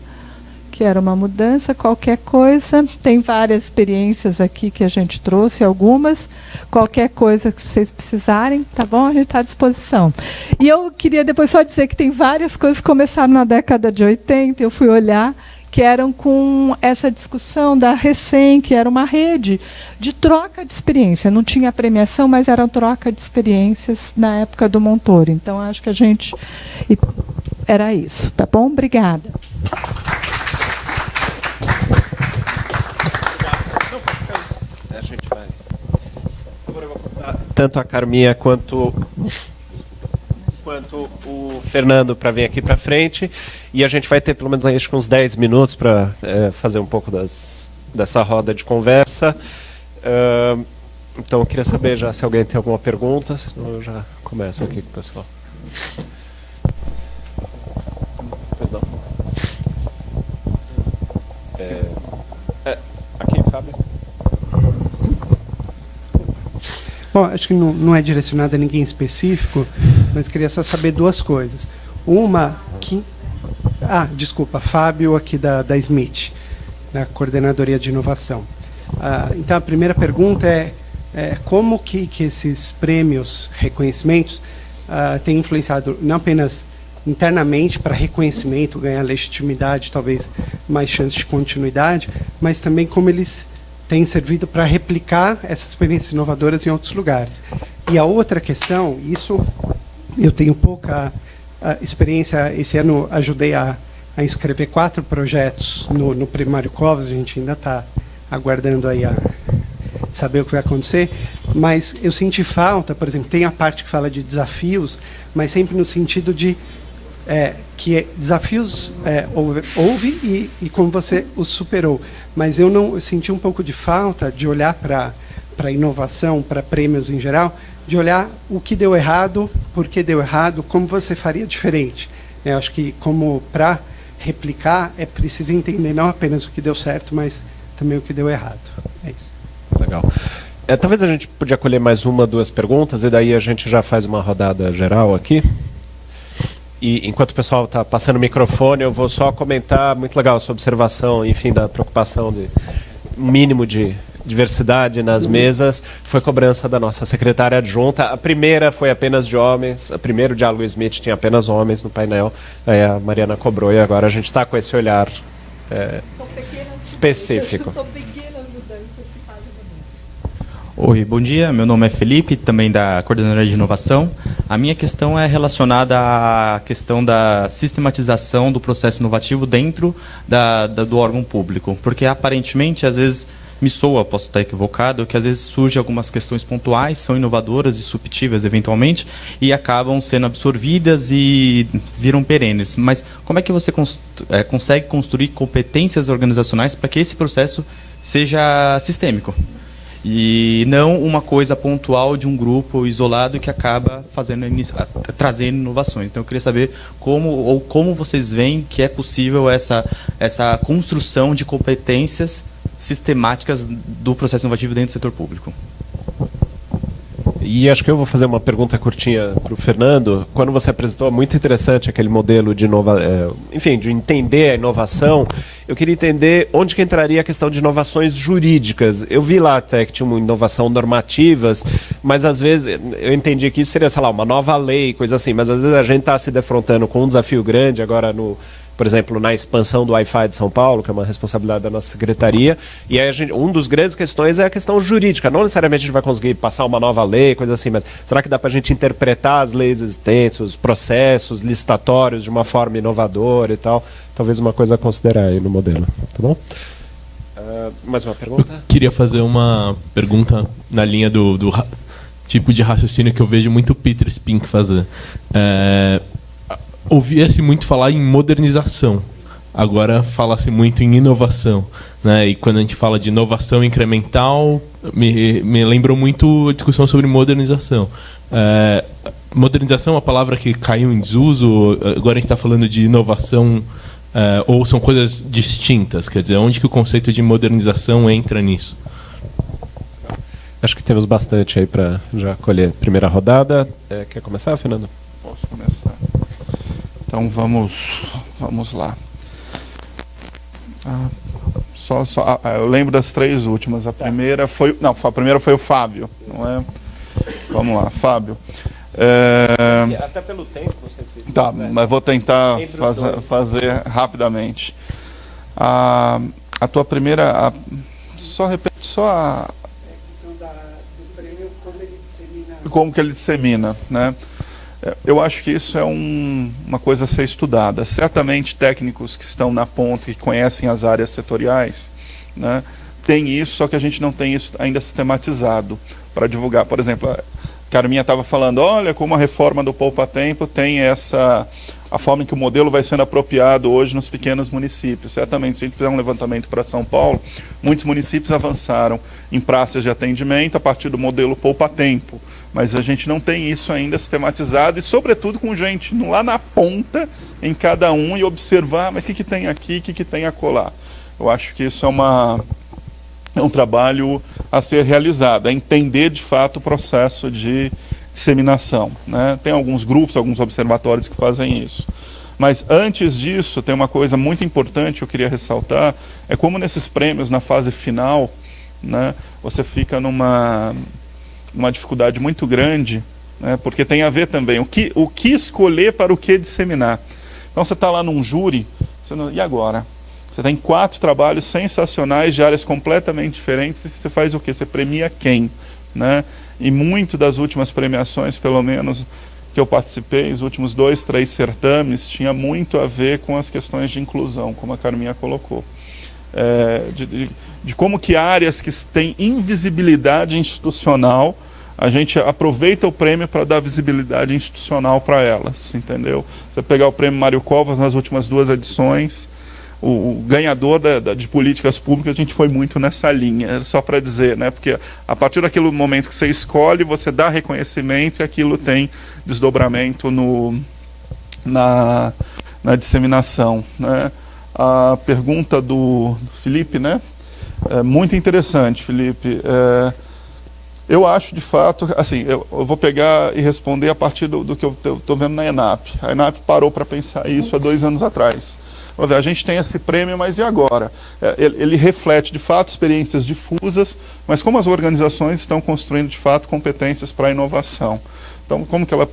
que era uma mudança, qualquer coisa. Tem várias experiências aqui que a gente trouxe, algumas. Qualquer coisa que vocês precisarem, tá bom? A gente está à disposição. E eu queria depois só dizer que tem várias coisas que começaram na década de 80, eu fui olhar, que eram com essa discussão da Recém, que era uma rede de troca de experiência. Não tinha premiação, mas era troca de experiências na época do Montoro. Então, acho que a gente... Era isso, tá bom? Obrigada. A gente vai... Agora eu vou contar tanto a Carminha quanto o Fernando para vir aqui para frente, e a gente vai ter pelo menos aí, acho que uns 10 minutos para fazer um pouco dessa roda de conversa. Então eu queria saber já se alguém tem alguma pergunta, senão eu já começo aqui com o pessoal. Pois não. Aqui, Fábio. Bom, acho que não é direcionado a ninguém específico, mas queria só saber duas coisas. Uma que... desculpa, Fábio aqui da Smith, da Coordenadoria de Inovação. Então, a primeira pergunta é como que esses prêmios, reconhecimentos, têm influenciado não apenas internamente para reconhecimento, ganhar legitimidade, talvez mais chance de continuidade, mas também como eles têm servido para replicar essas experiências inovadoras em outros lugares. E a outra questão, isso eu tenho pouca experiência, esse ano ajudei a inscrever 4 projetos no Primário Covas, a gente ainda está aguardando aí a saber o que vai acontecer, mas eu senti falta, por exemplo, tem a parte que fala de desafios, mas sempre no sentido de que desafios houve e como você os superou. Mas eu senti um pouco de falta de olhar para a inovação, para prêmios em geral, de olhar o que deu errado, por que deu errado, como você faria diferente. Eu acho que como para replicar é preciso entender não apenas o que deu certo, mas também o que deu errado. É isso. Legal. Talvez a gente podia acolher mais uma, 2 perguntas, e daí a gente já faz uma rodada geral aqui. E enquanto o pessoal está passando o microfone, eu vou só comentar, muito legal, a sua observação, enfim, da preocupação de mínimo de diversidade nas mesas. Foi cobrança da nossa secretária adjunta. A primeira foi apenas de homens, o primeiro diálogo Smith tinha apenas homens no painel, aí a Mariana cobrou, e agora a gente está com esse olhar específico. Oi, bom dia. Meu nome é Felipe, também da Coordenadoria de Inovação. A minha questão é relacionada à questão da sistematização do processo inovativo dentro do órgão público, porque aparentemente, às vezes, me soa, posso estar equivocado, que às vezes surgem algumas questões pontuais, são inovadoras, disruptivas eventualmente, e acabam sendo absorvidas e viram perenes. Mas como é que você consegue construir competências organizacionais para que esse processo seja sistêmico? e não uma coisa pontual de um grupo isolado que acaba trazendo inovações. Então eu queria saber como vocês veem que é possível essa construção de competências sistemáticas do processo inovativo dentro do setor público. E acho que eu vou fazer uma pergunta curtinha para o Fernando. Quando você apresentou, é muito interessante aquele modelo de de entender a inovação. Eu queria entender onde que entraria a questão de inovações jurídicas. Eu vi lá até que tinha uma inovação normativas, mas às vezes eu entendi que isso seria, sei lá, uma nova lei, coisa assim, mas às vezes a gente está se defrontando com um desafio grande agora por exemplo, na expansão do Wi-Fi de São Paulo, que é uma responsabilidade da nossa secretaria, e aí um dos grandes questões é a questão jurídica. Não necessariamente a gente vai conseguir passar uma nova lei, coisa assim, mas será que dá para a gente interpretar as leis existentes, os processos licitatórios de uma forma inovadora e tal? Talvez uma coisa a considerar aí no modelo, tá bom? Mais uma pergunta? Eu queria fazer uma pergunta na linha do tipo de raciocínio que eu vejo muito o Peter Spink fazer. Ouvia-se muito falar em modernização, agora fala-se muito em inovação, né? E quando a gente fala de inovação incremental, me lembrou muito a discussão sobre modernização. Modernização é uma palavra que caiu em desuso, agora a gente está falando de inovação, ou são coisas distintas? Quer dizer, onde que o conceito de modernização entra nisso? Acho que temos bastante aí para já colher a primeira rodada. Quer começar, Fernando? Posso começar. Então vamos lá. Eu lembro das três últimas. A primeira foi o Fábio, não é? Vamos lá, Fábio. Até pelo tempo, não sei se... Tá, mas vou tentar fazer rapidamente. A tua primeira... Só repete, a questão do prêmio, como que ele dissemina, né? Eu acho que isso é uma coisa a ser estudada. Certamente técnicos que estão na ponta, que conhecem as áreas setoriais, né, tem isso, só que a gente não tem isso ainda sistematizado para divulgar. Por exemplo, a Carminha estava falando, olha como a reforma do Poupa Tempo tem a forma em que o modelo vai sendo apropriado hoje nos pequenos municípios. Certamente, se a gente fizer um levantamento para São Paulo, muitos municípios avançaram em praças de atendimento a partir do modelo Poupa Tempo. Mas a gente não tem isso ainda sistematizado e, sobretudo, com gente lá na ponta, em cada um, e observar, mas o que tem aqui, o que tem acolá. Eu acho que isso é um trabalho a ser realizado, é entender, de fato, o processo de disseminação, né? Tem alguns grupos, alguns observatórios que fazem isso. Mas, antes disso, tem uma coisa muito importante que eu queria ressaltar, é como nesses prêmios, na fase final, né, você fica numa dificuldade muito grande, né, porque tem a ver também o que escolher para o que disseminar. Então você está lá num júri, e agora? Você tem 4 trabalhos sensacionais de áreas completamente diferentes, e você faz o quê? Você premia quem? Né? E muito das últimas premiações, pelo menos que eu participei, os últimos 2, 3 certames, tinha muito a ver com as questões de inclusão, como a Carminha colocou. De como que áreas que têm invisibilidade institucional, a gente aproveita o prêmio para dar visibilidade institucional para elas, entendeu? Você pegar o prêmio Mário Covas nas últimas 2 edições, o ganhador de políticas públicas, a gente foi muito nessa linha, só para dizer, né? Porque a partir daquele momento que você escolhe, você dá reconhecimento e aquilo tem desdobramento na disseminação, né? A pergunta do Felipe, né? É muito interessante, Felipe. Eu acho, de fato, assim, eu vou pegar e responder a partir do que eu estou vendo na ENAP. A ENAP parou para pensar isso há 2 anos atrás. A gente tem esse prêmio, mas e agora? Ele reflete, de fato, experiências difusas, mas como as organizações estão construindo, de fato, competências para a inovação. Então, como que ela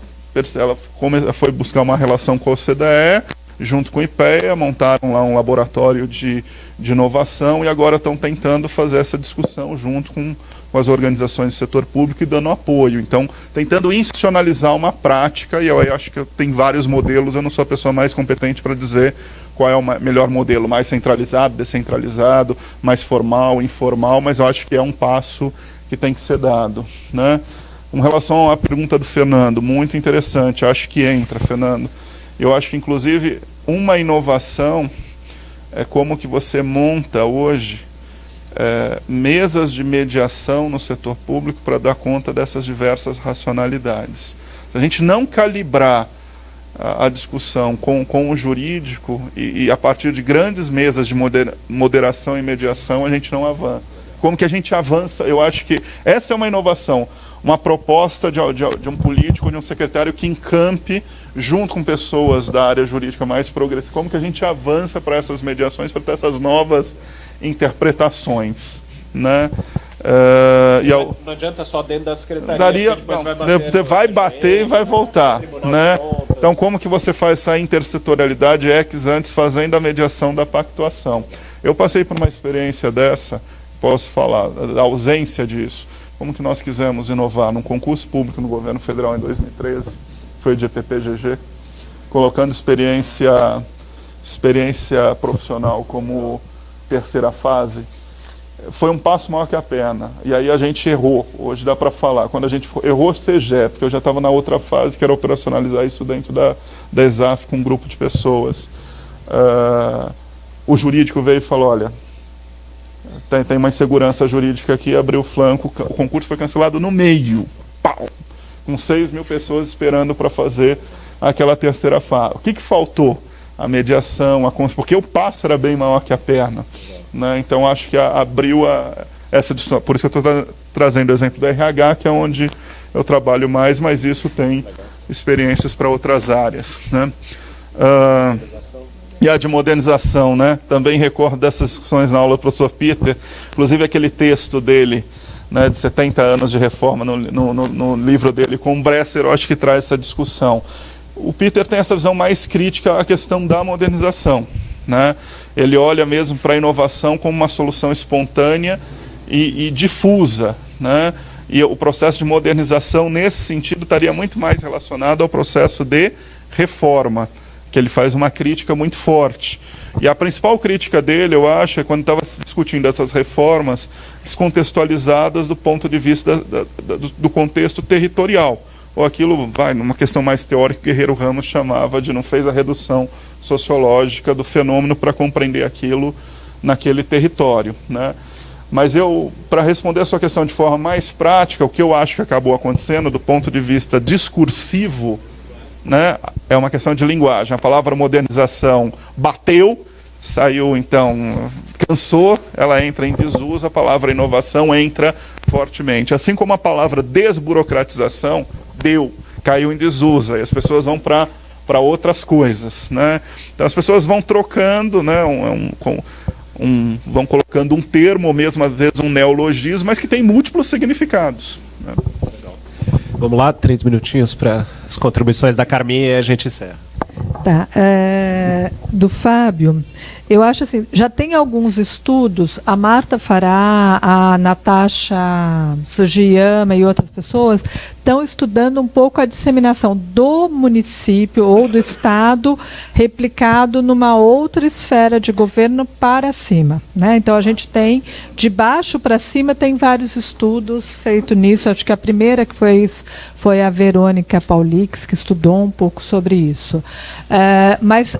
foi buscar uma relação com a OCDE, junto com o IPEA, montaram lá um laboratório de inovação e agora estão tentando fazer essa discussão junto com as organizações do setor público e dando apoio. Então, tentando institucionalizar uma prática, e eu acho que tem vários modelos, eu não sou a pessoa mais competente para dizer qual é o melhor modelo, mais centralizado, descentralizado, mais formal, informal, mas eu acho que é um passo que tem que ser dado, né? Com relação à pergunta do Fernando, muito interessante, acho que entra, Fernando. Eu acho que, inclusive, uma inovação é como que você monta hoje mesas de mediação no setor público para dar conta dessas diversas racionalidades. Se a gente não calibrar a discussão com o jurídico e a partir de grandes mesas de moderação e mediação, a gente não avança. Como que a gente avança? Eu acho que essa é uma inovação, uma proposta de um político, de um secretário que encampe junto com pessoas da área jurídica mais progressiva. Como que a gente avança para essas mediações, para ter essas novas interpretações, né? Não adianta só dentro da secretaria. Você vai bater e vai voltar, né? Então, como que você faz essa intersetorialidade ex antes, fazendo a mediação da pactuação? Eu passei por uma experiência dessa, posso falar, da ausência disso. Como que nós quisemos inovar num concurso público no governo federal em 2013, foi de EPP-GG, colocando experiência profissional como terceira fase. Foi um passo maior que a perna. E aí a gente errou. Hoje dá para falar. Quando a gente errou CEGEP, porque eu já estava na outra fase, que era operacionalizar isso dentro da ESAF com um grupo de pessoas. O jurídico veio e falou, olha, tem uma insegurança jurídica aqui, abriu o flanco, o concurso foi cancelado no meio. Pau! Com 6.000 pessoas esperando para fazer aquela terceira fase. O que faltou? A mediação, porque o passo era bem maior que a perna. Né? Então, acho que abriu essa discussão. Por isso que eu estou trazendo o exemplo do RH, que é onde eu trabalho mais, mas isso tem experiências para outras áreas. Né? E a de modernização, né? Também recordo dessas discussões na aula do professor Peter, inclusive aquele texto dele, né, de 70 anos de reforma, no livro dele com o Bresser, eu acho que traz essa discussão. O Peter tem essa visão mais crítica à questão da modernização. Né? Ele olha mesmo para a inovação como uma solução espontânea e difusa. Né? E o processo de modernização, nesse sentido, estaria muito mais relacionado ao processo de reforma, que ele faz uma crítica muito forte. E a principal crítica dele, eu acho, é quando estava discutindo essas reformas descontextualizadas do ponto de vista do contexto territorial. Ou aquilo, numa questão mais teórica, Guerreiro Ramos chamava de não fez a redução sociológica do fenômeno para compreender aquilo naquele território. Né? Mas para responder a sua questão de forma mais prática, o que eu acho que acabou acontecendo do ponto de vista discursivo, né, é uma questão de linguagem. A palavra modernização bateu, saiu então, cansou, ela entra em desuso, a palavra inovação entra fortemente. Assim como a palavra desburocratização caiu em desuso, e as pessoas vão para outras coisas. Né? Então as pessoas vão trocando, né, vão colocando um termo, ou mesmo às vezes um neologismo, mas que tem múltiplos significados. Né? Vamos lá, 3 minutinhos para as contribuições da Carminha e a gente encerra. Tá. Do Fábio, eu acho assim, já tem alguns estudos, a Marta Fará, a Natasha Sugiyama e outras pessoas estão estudando um pouco a disseminação do município ou do estado replicado numa outra esfera de governo para cima. Né? Então a gente tem, de baixo para cima, tem vários estudos feitos nisso. Acho que a primeira que foi a Verônica Paulix, que estudou um pouco sobre isso. Mas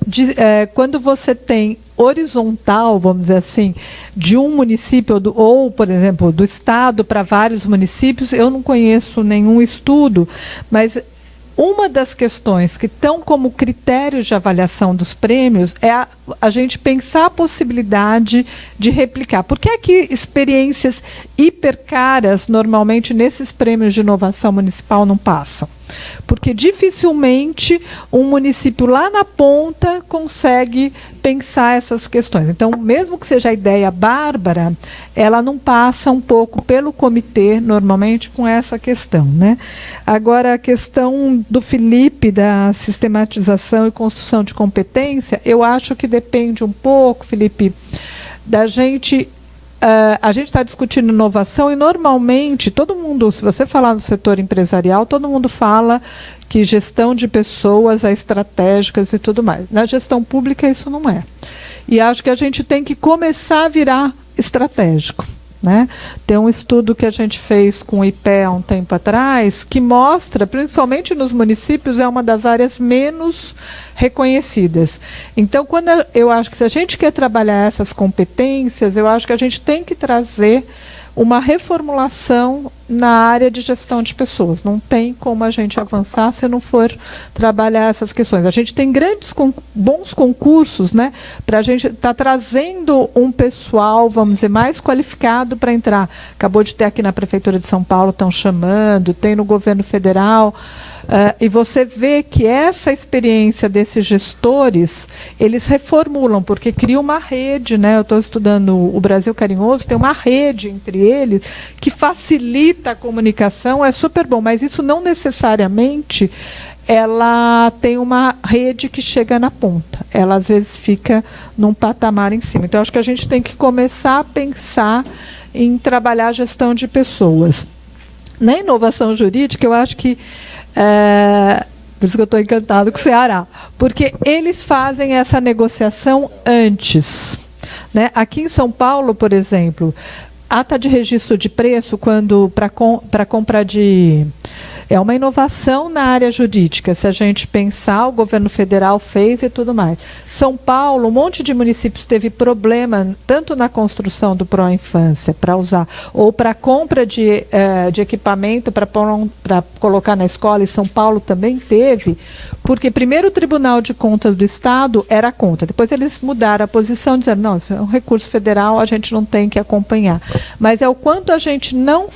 quando você tem horizontal, vamos dizer assim, de um município ou, por exemplo, do estado para vários municípios, eu não conheço nenhum estudo, mas uma das questões que estão como critérios de avaliação dos prêmios é a gente pensar a possibilidade de replicar. Por que é que experiências hipercaras, normalmente, nesses prêmios de inovação municipal não passam? Porque dificilmente um município lá na ponta consegue pensar essas questões. Então, mesmo que seja a ideia bárbara, ela não passa um pouco pelo comitê, normalmente, com essa questão. Né? Agora, a questão do Felipe, da sistematização e construção de competência, eu acho que depende um pouco, Felipe, da gente... a gente está discutindo inovação e, normalmente, todo mundo, se você falar no setor empresarial, todo mundo fala que gestão de pessoas é estratégicas e tudo mais. Na gestão pública, isso não é. E acho que a gente tem que começar a virar estratégico. né? Tem um estudo que a gente fez com o IPE há um tempo atrás, que mostra, principalmente nos municípios, é uma das áreas menos reconhecidas. Então, eu acho que se a gente quer trabalhar essas competências, eu acho que a gente tem que trazer uma reformulação na área de gestão de pessoas. Não tem como a gente avançar se não for trabalhar essas questões. A gente tem bons concursos, né, para a gente estar trazendo um pessoal, vamos dizer, mais qualificado para entrar. Acabou de ter aqui na Prefeitura de São Paulo, estão chamando, tem no governo federal. E você vê que essa experiência desses gestores, eles reformulam, porque cria uma rede, né? Eu estou estudando o Brasil Carinhoso, tem uma rede entre eles que facilita a comunicação, é super bom, mas isso não necessariamente ela tem uma rede que chega na ponta. Ela, às vezes, fica num patamar em cima. Então, acho que a gente tem que começar a pensar em trabalhar a gestão de pessoas. Na inovação jurídica, eu acho que por isso que eu estou encantado com o Ceará, porque eles fazem essa negociação antes, né? Aqui em São Paulo, por exemplo, ata de registro de preço para compra de... É uma inovação na área jurídica, se a gente pensar, o governo federal fez e tudo mais. São Paulo, um monte de municípios teve problema, tanto na construção do Pró-Infância, para usar, ou para compra de equipamento para colocar na escola, e São Paulo também teve, porque primeiro o Tribunal de Contas do Estado era contra, depois eles mudaram a posição, dizendo, não, isso é um recurso federal, a gente não tem que acompanhar. Mas é o quanto a gente não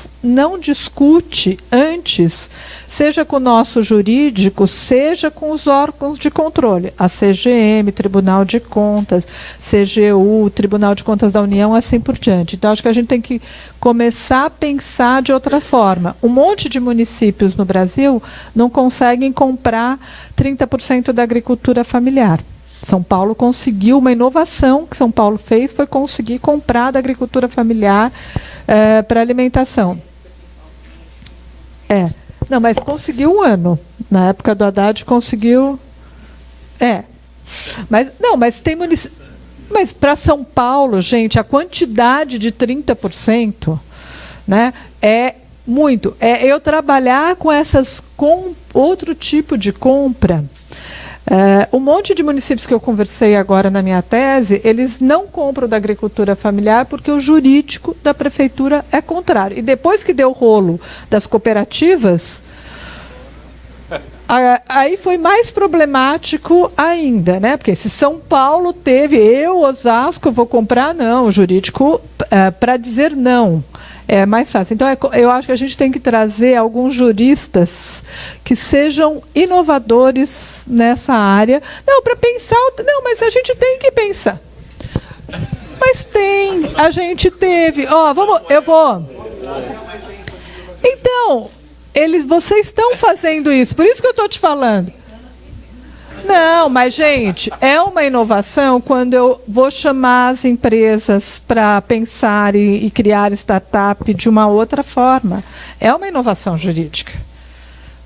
discute antes, seja com o nosso jurídico, seja com os órgãos de controle, a CGM, Tribunal de Contas, CGU, Tribunal de Contas da União, assim por diante. Então, acho que a gente tem que começar a pensar de outra forma. Um monte de municípios no Brasil não conseguem comprar 30% da agricultura familiar. São Paulo conseguiu, uma inovação que São Paulo fez foi conseguir comprar da agricultura familiar para alimentação. Não, mas conseguiu um ano. Na época do Haddad conseguiu. Mas tem município. Mas para São Paulo, gente, a quantidade de 30%, né, é muito. É eu trabalhar com outro tipo de compra. Um monte de municípios que eu conversei agora na minha tese, eles não compram da agricultura familiar porque o jurídico da prefeitura é contrário. E depois que deu o rolo das cooperativas, aí foi mais problemático ainda, né? Porque se São Paulo teve, Osasco, eu vou comprar, não, o jurídico para dizer não. É mais fácil. Então, eu acho que a gente tem que trazer alguns juristas que sejam inovadores nessa área. Não, para pensar... Não, mas a gente tem que pensar. Mas a gente teve... eu vou... Então, vocês estão fazendo isso. Por isso que eu estou te falando. Não, mas, gente, é uma inovação quando eu vou chamar as empresas para pensar e criar startup de uma outra forma. É uma inovação jurídica,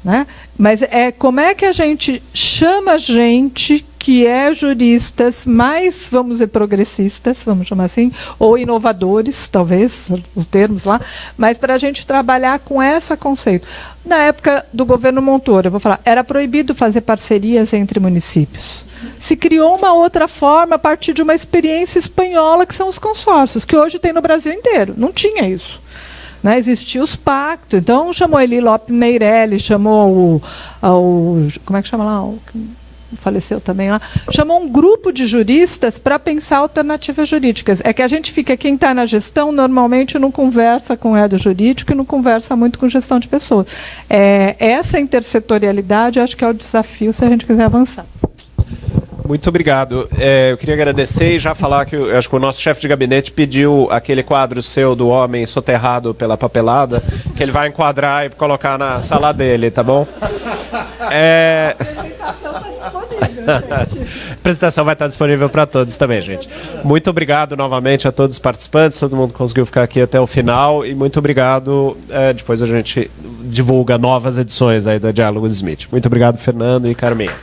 né? Mas como é que a gente chama gente que é juristas mais, vamos dizer, progressistas, vamos chamar assim, ou inovadores, talvez, os termos lá, mas para a gente trabalhar com esse conceito. Na época do governo Montoro, eu vou falar, era proibido fazer parcerias entre municípios. Se criou uma outra forma a partir de uma experiência espanhola, que são os consórcios, que hoje tem no Brasil inteiro. Não tinha isso. Né, existiam os pactos. Então, chamou Eli Lopes Meirelles, chamou como é que chama lá? Faleceu também lá. Chamou um grupo de juristas para pensar alternativas jurídicas. É que a gente fica, quem está na gestão, normalmente não conversa com o do jurídico e não conversa muito com gestão de pessoas. Essa intersetorialidade, acho que é o desafio se a gente quiser avançar. Muito obrigado. Eu queria agradecer e já falar que eu acho que o nosso chefe de gabinete pediu aquele quadro seu do homem soterrado pela papelada, que ele vai enquadrar e colocar na sala dele, tá bom? A apresentação vai estar disponível para todos também, gente. Muito obrigado novamente a todos os participantes, todo mundo conseguiu ficar aqui até o final, e muito obrigado. Depois a gente divulga novas edições aí do Diálogo do Smith. Muito obrigado, Fernando e Carminha.